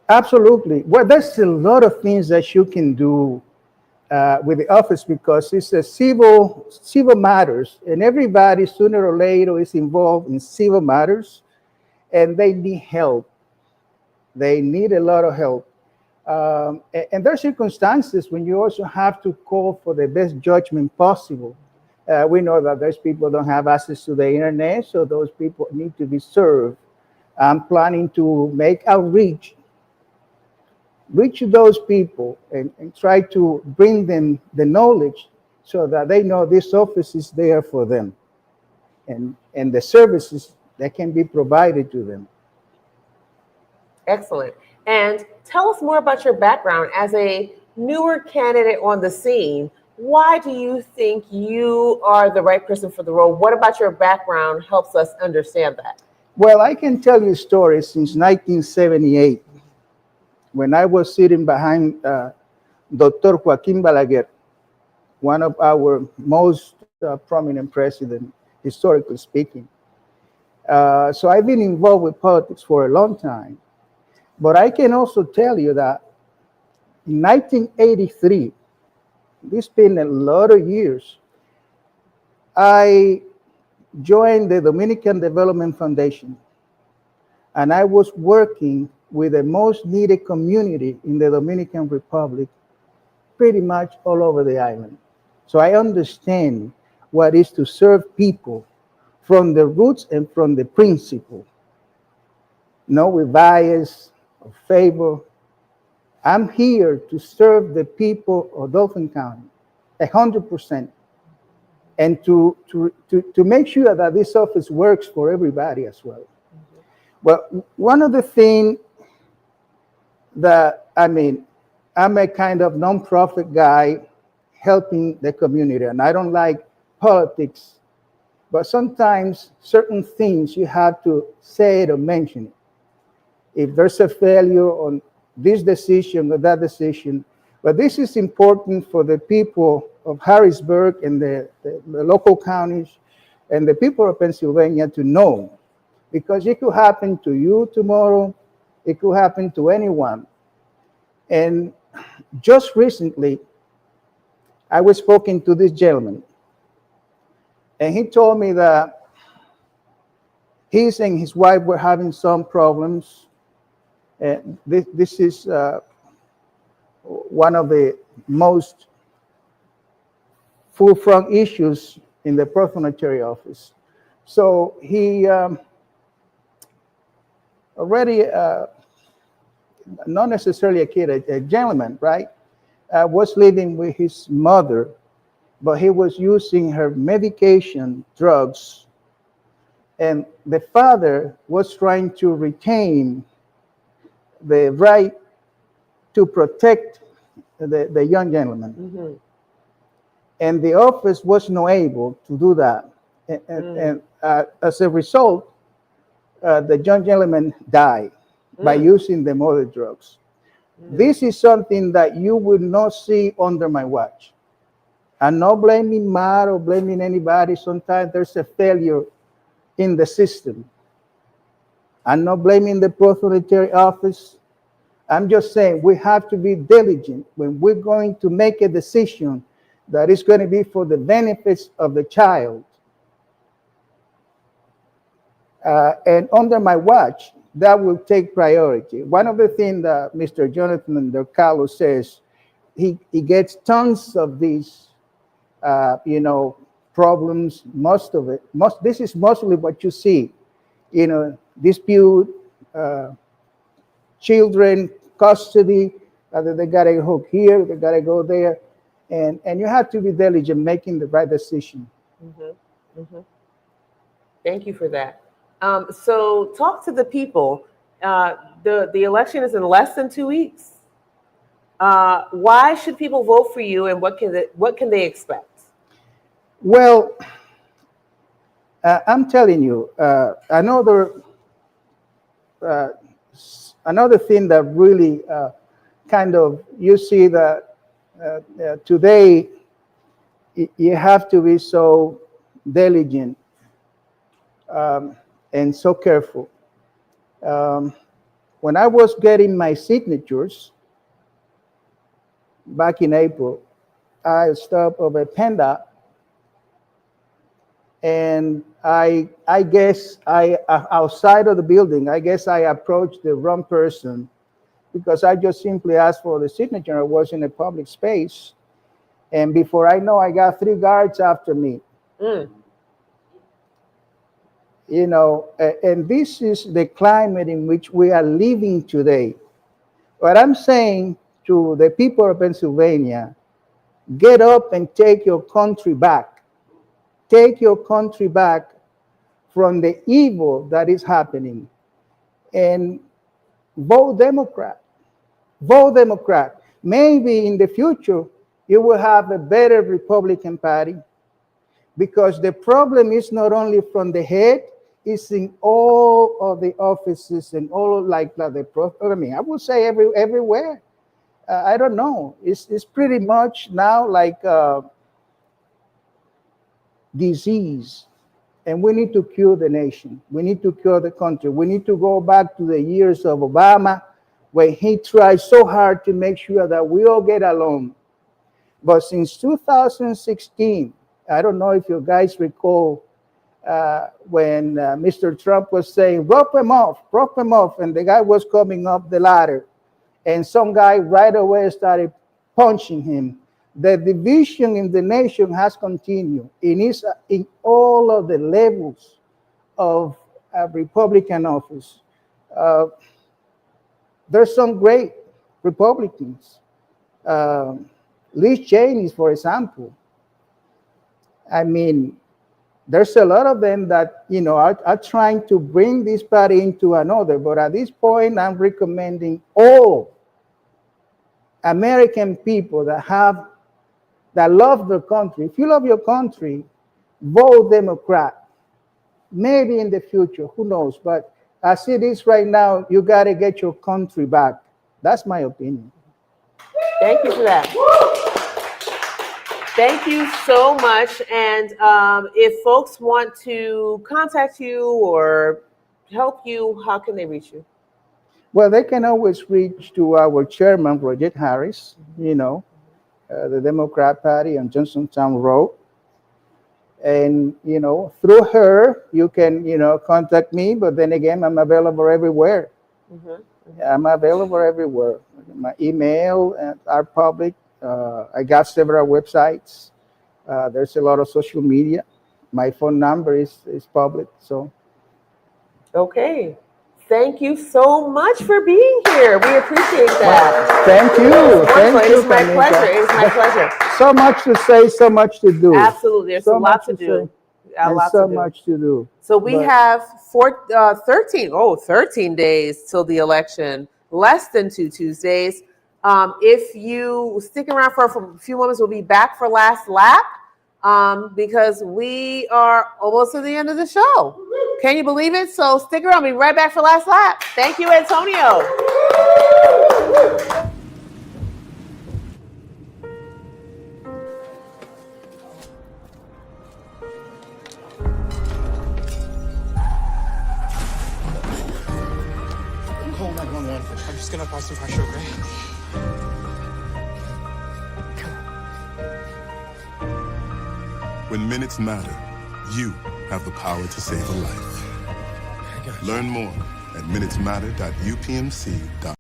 Absolutely. Well, there's a lot of things that you can do with the office because it's a civil matters, and everybody sooner or later is involved in civil matters, and they need help. They need a lot of help. And there are circumstances when you also have to call for the best judgment possible. We know that there's people who don't have access to the internet, so those people need to be served. I'm planning to make outreach, reach those people and try to bring them the knowledge so that they know this office is there for them and the services that can be provided to them. Excellent. And tell us more about your background as a newer candidate on the scene. Why do you think you are the right person for the role? What about your background helps us understand that? Well, I can tell you a story since 1978. When I was sitting behind Dr. Joaquin Balaguer, one of our most prominent presidents, historically speaking. So I've been involved with politics for a long time. But I can also tell you that in 1983, this has been a lot of years, I joined the Dominican Development Foundation, and I was working with the most needed community in the Dominican Republic, pretty much all over the island. So I understand what it is to serve people from the roots and from the principle. No with bias or favor. I'm here to serve the people of Dauphin County, 100%, and to make sure that this office works for everybody as well. Well, one of the things that, I'm a kind of nonprofit guy helping the community, and I don't like politics, but sometimes certain things you have to say it or mention it. If there's a failure on this decision or that decision, but this is important for the people of Harrisburg and the local counties and the people of Pennsylvania to know, because it could happen to you tomorrow, it could happen to anyone. And just recently, I was speaking to this gentleman, and he told me that he and his wife were having some problems. And this is one of the most full-front issues in the Prothonotary office. So he already, not necessarily a kid, a gentleman, right, was living with his mother, but he was using her medication, drugs, and the father was trying to retain the right to protect the young gentleman. And the office was not able to do that. And as a result, the young gentleman died by using the other drugs. This is something that you will not see under my watch. I'm not blaming Matt or blaming anybody. Sometimes there's a failure in the system. I'm not blaming the Prothonotary office. I'm just saying we have to be diligent when we're going to make a decision that is going to be for the benefits of the child. And under my watch, that will take priority. One of the things that Mr. Jonathan Dercalo says, he gets tons of these, problems. Most of it, this is mostly what you see, dispute, children custody. They gotta hook here, they gotta go there, and you have to be diligent making the right decision. Thank you for that. So talk to the people. The election is in less than 2 weeks. Why should people vote for you, and what can they expect? Well, I'm telling you, another thing that really kind of, you see that today you have to be so diligent and so careful. When I was getting my signatures back in April, I stopped over Panda, and I guess outside of the building, I guess I approached the wrong person, because I just simply asked for the signature. I was in a public space, and before I know, I got 3 guards after me. And this is the climate in which we are living today. What I'm saying to the people of Pennsylvania, get up and take your country back. Take your country back from the evil that is happening, and vote Democrat. Vote Democrat. Maybe in the future, you will have a better Republican Party, because the problem is not only from the head, it's in all of the offices and all I would say everywhere. I don't know. It's pretty much now like disease, and we need to cure the nation. We need to cure the country. We need to go back to the years of Obama, where he tried so hard to make sure that we all get along. But since 2016, I don't know if you guys recall when Mr. Trump was saying, rope him off, and the guy was coming up the ladder, and some guy right away started punching him. The division in the nation has continued. It is in all of the levels of Republican office. There's some great Republicans. Liz Cheney, for example. I mean, there's a lot of them that, are trying to bring this party into another. But at this point, I'm recommending all American people that love their country. If you love your country, vote Democrat. Maybe in the future, who knows? But as it is right now, you got to get your country back. That's my opinion. Thank you for that. Thank you so much. And if folks want to contact you or help you, how can they reach you? Well, they can always reach to our chairman, Roger Harris, the Democrat Party on Johnsontown Road. And, through her, you can, contact me. But then again, I'm available everywhere. I'm available everywhere. My email are public. I got several websites. There's a lot of social media. My phone number is public. So. Okay. Thank you so much for being here. We appreciate that. Thank you. Thank you. It is my pleasure. It is my pleasure. So much to say, so much to do. Absolutely. There's a lot to do. Much to do. So we have 13 days till the election, less than 2 Tuesdays. If you stick around for a few moments, we'll be back for last lap. because we are almost to the end of the show. Can you believe it? So stick around. We'll be right back for last lap. Thank you, Antonio. Call 911. I'm just gonna apply some pressure, okay? When minutes matter, you have the power to save a life. Learn more at minutesmatter.upmc.org.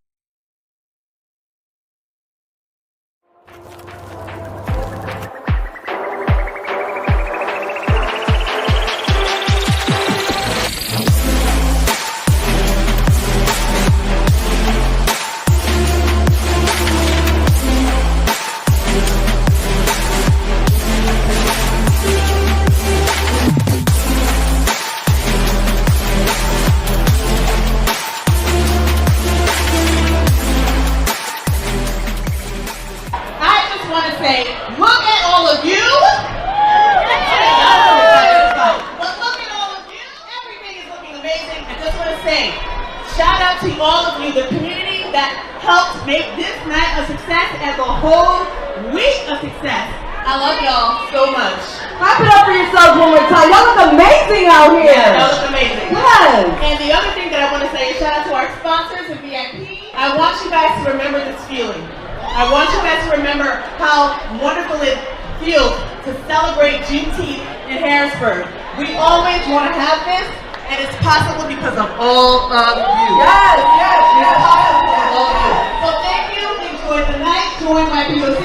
I want you guys to remember how wonderful it feels to celebrate Juneteenth in Harrisburg. We always want to have this, and it's possible because of all of you. Yes, yes, yes. It's possible because of all of you. So thank you. Enjoy the night. Join my POC.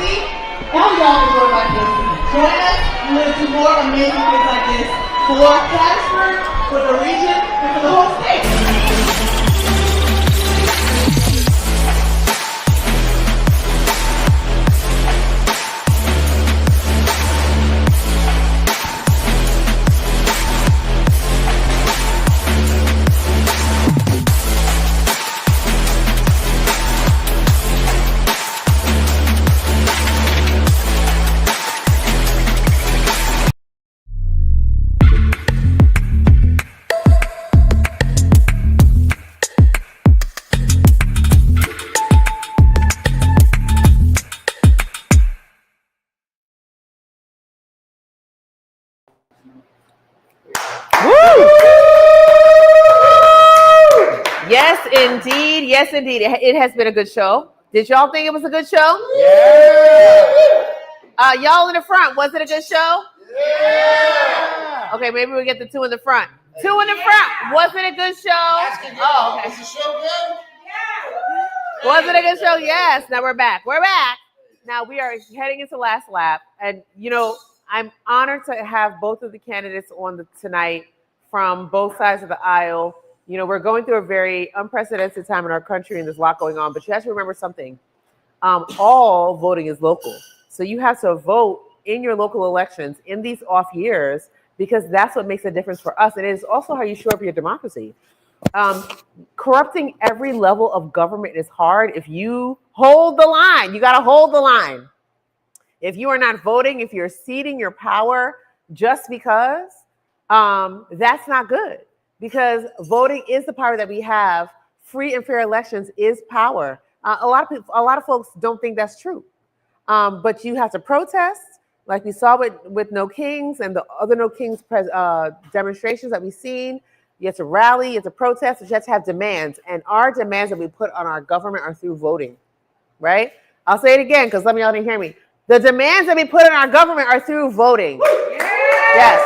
All y'all enjoy my POC. Join us. We're going to do more amazing things like this for Harrisburg, for the region, and for the whole state. Yes, indeed. Yes, indeed. It has been a good show. Did y'all think it was a good show? Yeah. Y'all in the front, was it a good show? Yeah. Okay, maybe we'll get the two in the front. Two in the front. Was it a good show? Oh, okay. Was the show good? Was it a good show? Yes. Now we're back. We're back. Now we are heading into last lap. And, you know, I'm honored to have both of the candidates on tonight from both sides of the aisle. You know, we're going through a very unprecedented time in our country, and there's a lot going on. But you have to remember something. All voting is local. So you have to vote in your local elections in these off years, because that's what makes a difference for us. And it is also how you show up your democracy. Corrupting every level of government is hard. If you hold the line, you got to hold the line. If you are not voting, if you're ceding your power just because, that's not good. Because voting is the power that we have. Free and fair elections is power. A lot of folks don't think that's true. But you have to protest, like we saw with No Kings and the other No Kings demonstrations that we've seen. You have to rally, you have to protest, but you have to have demands. And our demands that we put on our government are through voting, right? I'll say it again, because some of y'all didn't hear me. The demands that we put on our government are through voting. Yes,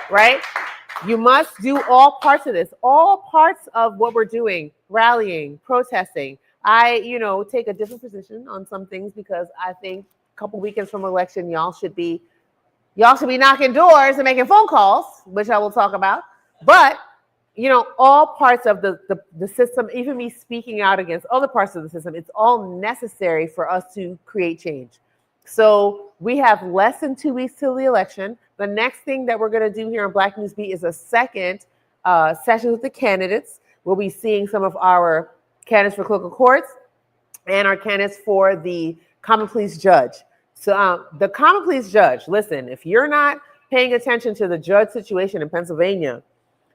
right? You must do all parts of this, all parts of what we're doing, rallying, protesting. I, take a different position on some things, because I think a couple weekends from election, y'all should be knocking doors and making phone calls, which I will talk about. But, all parts of the system, even me speaking out against other parts of the system, it's all necessary for us to create change. So we have less than 2 weeks till the election. The next thing that we're going to do here on Black News Beat is a second session with the candidates. We'll be seeing some of our candidates for clerk of courts and our candidates for the common pleas judge. So the common pleas judge, listen, if you're not paying attention to the judge situation in Pennsylvania,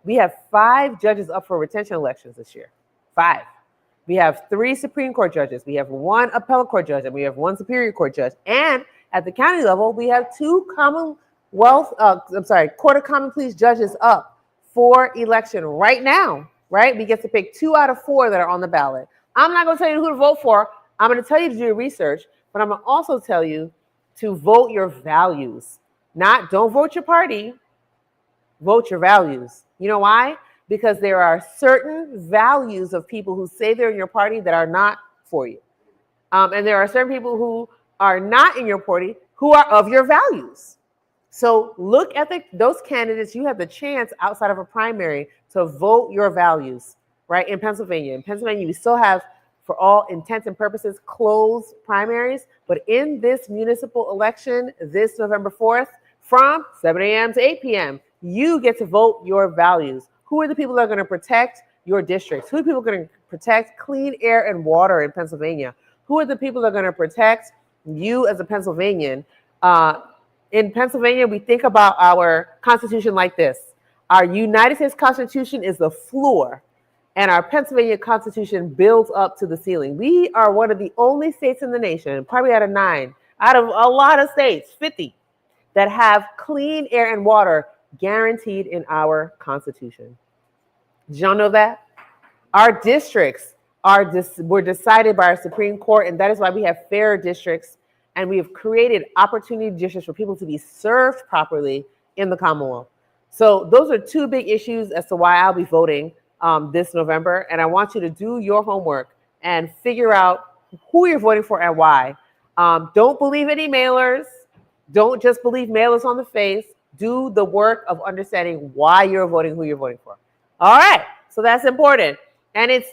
we have 5 judges up for retention elections this year. 5. We have 3 Supreme Court judges. We have 1 appellate court judge, and we have 1 Superior Court judge. And at the county level, we have 2 Court of Common Pleas judges up for election right now, right? We get to pick 2 out of 4 that are on the ballot. I'm not going to tell you who to vote for. I'm going to tell you to do your research, but I'm going to also tell you to vote your values. Don't vote your party, vote your values. You know why? Because there are certain values of people who say they're in your party that are not for you. And there are certain people who are not in your party who are of your values. So look at those candidates. You have the chance outside of a primary to vote your values, right? In Pennsylvania, we still have, for all intents and purposes, closed primaries. But in this municipal election, this November 4th, from 7 a.m. to 8 p.m., you get to vote your values. Who are the people that are going to protect your districts? Who are the people going to protect clean air and water in Pennsylvania? Who are the people that are going to protect you as a Pennsylvanian? In Pennsylvania, we think about our Constitution like this. Our United States Constitution is the floor, and our Pennsylvania Constitution builds up to the ceiling. We are one of the only states in the nation, probably out of a lot of states, 50, that have clean air and water guaranteed in our Constitution. Did y'all know that? Our districts were decided by our Supreme Court, and that is why we have fair districts, and we have created opportunity districts for people to be served properly in the Commonwealth. So those are 2 big issues as to why I'll be voting this November, and I want you to do your homework and figure out who you're voting for and why. Don't believe any mailers. Don't just believe mailers on the face. Do the work of understanding why you're voting who you're voting for. All right, so that's important. And it's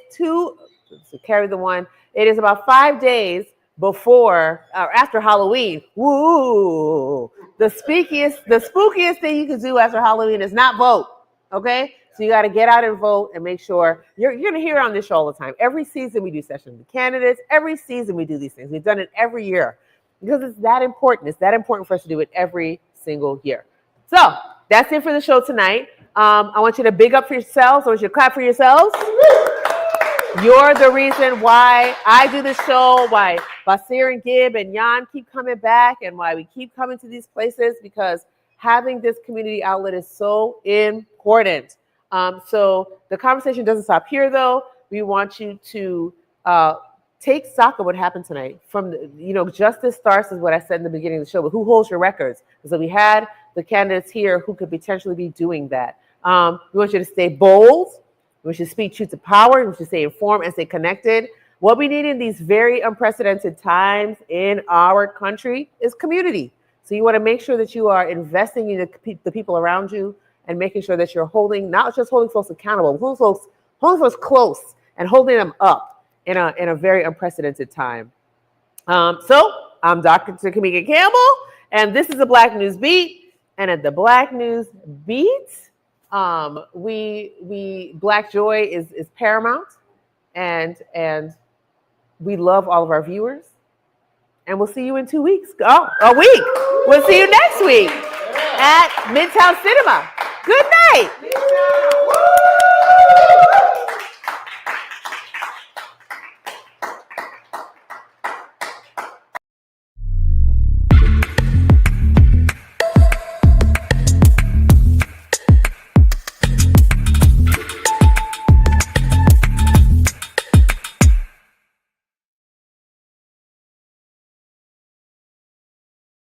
carry the one. It is about 5 days before or after Halloween. Woo! The spookiest thing you can do after Halloween is not vote. Okay? So you got to get out and vote and make sure you're going to hear on this show all the time. Every season we do sessions with candidates. Every season we do these things. We've done it every year because it's that important. It's that important for us to do it every single year. So that's it for the show tonight. I want you to big up for yourselves. I want you to clap for yourselves. You're the reason why I do this show, why Basir and Gib and Jan keep coming back, and why we keep coming to these places, because having this community outlet is so important. So the conversation doesn't stop here, though. We want you to take stock of what happened tonight. Justice starts is what I said in the beginning of the show, but who holds your records? So we had the candidates here who could potentially be doing that. We want you to stay bold. We should speak truth to power. We should stay informed and stay connected. What we need in these very unprecedented times in our country is community. So you want to make sure that you are investing in the people around you and making sure that you're not just holding folks accountable, holding folks close and holding them up in a very unprecedented time. So I'm Dr. Kimeka Campbell, and this is the Black News Beat. And at the Black News Beat, Black joy is paramount, and we love all of our viewers, and we'll see you in 2 weeks. Oh, a week. We'll see you next week at Midtown Cinema. Good night.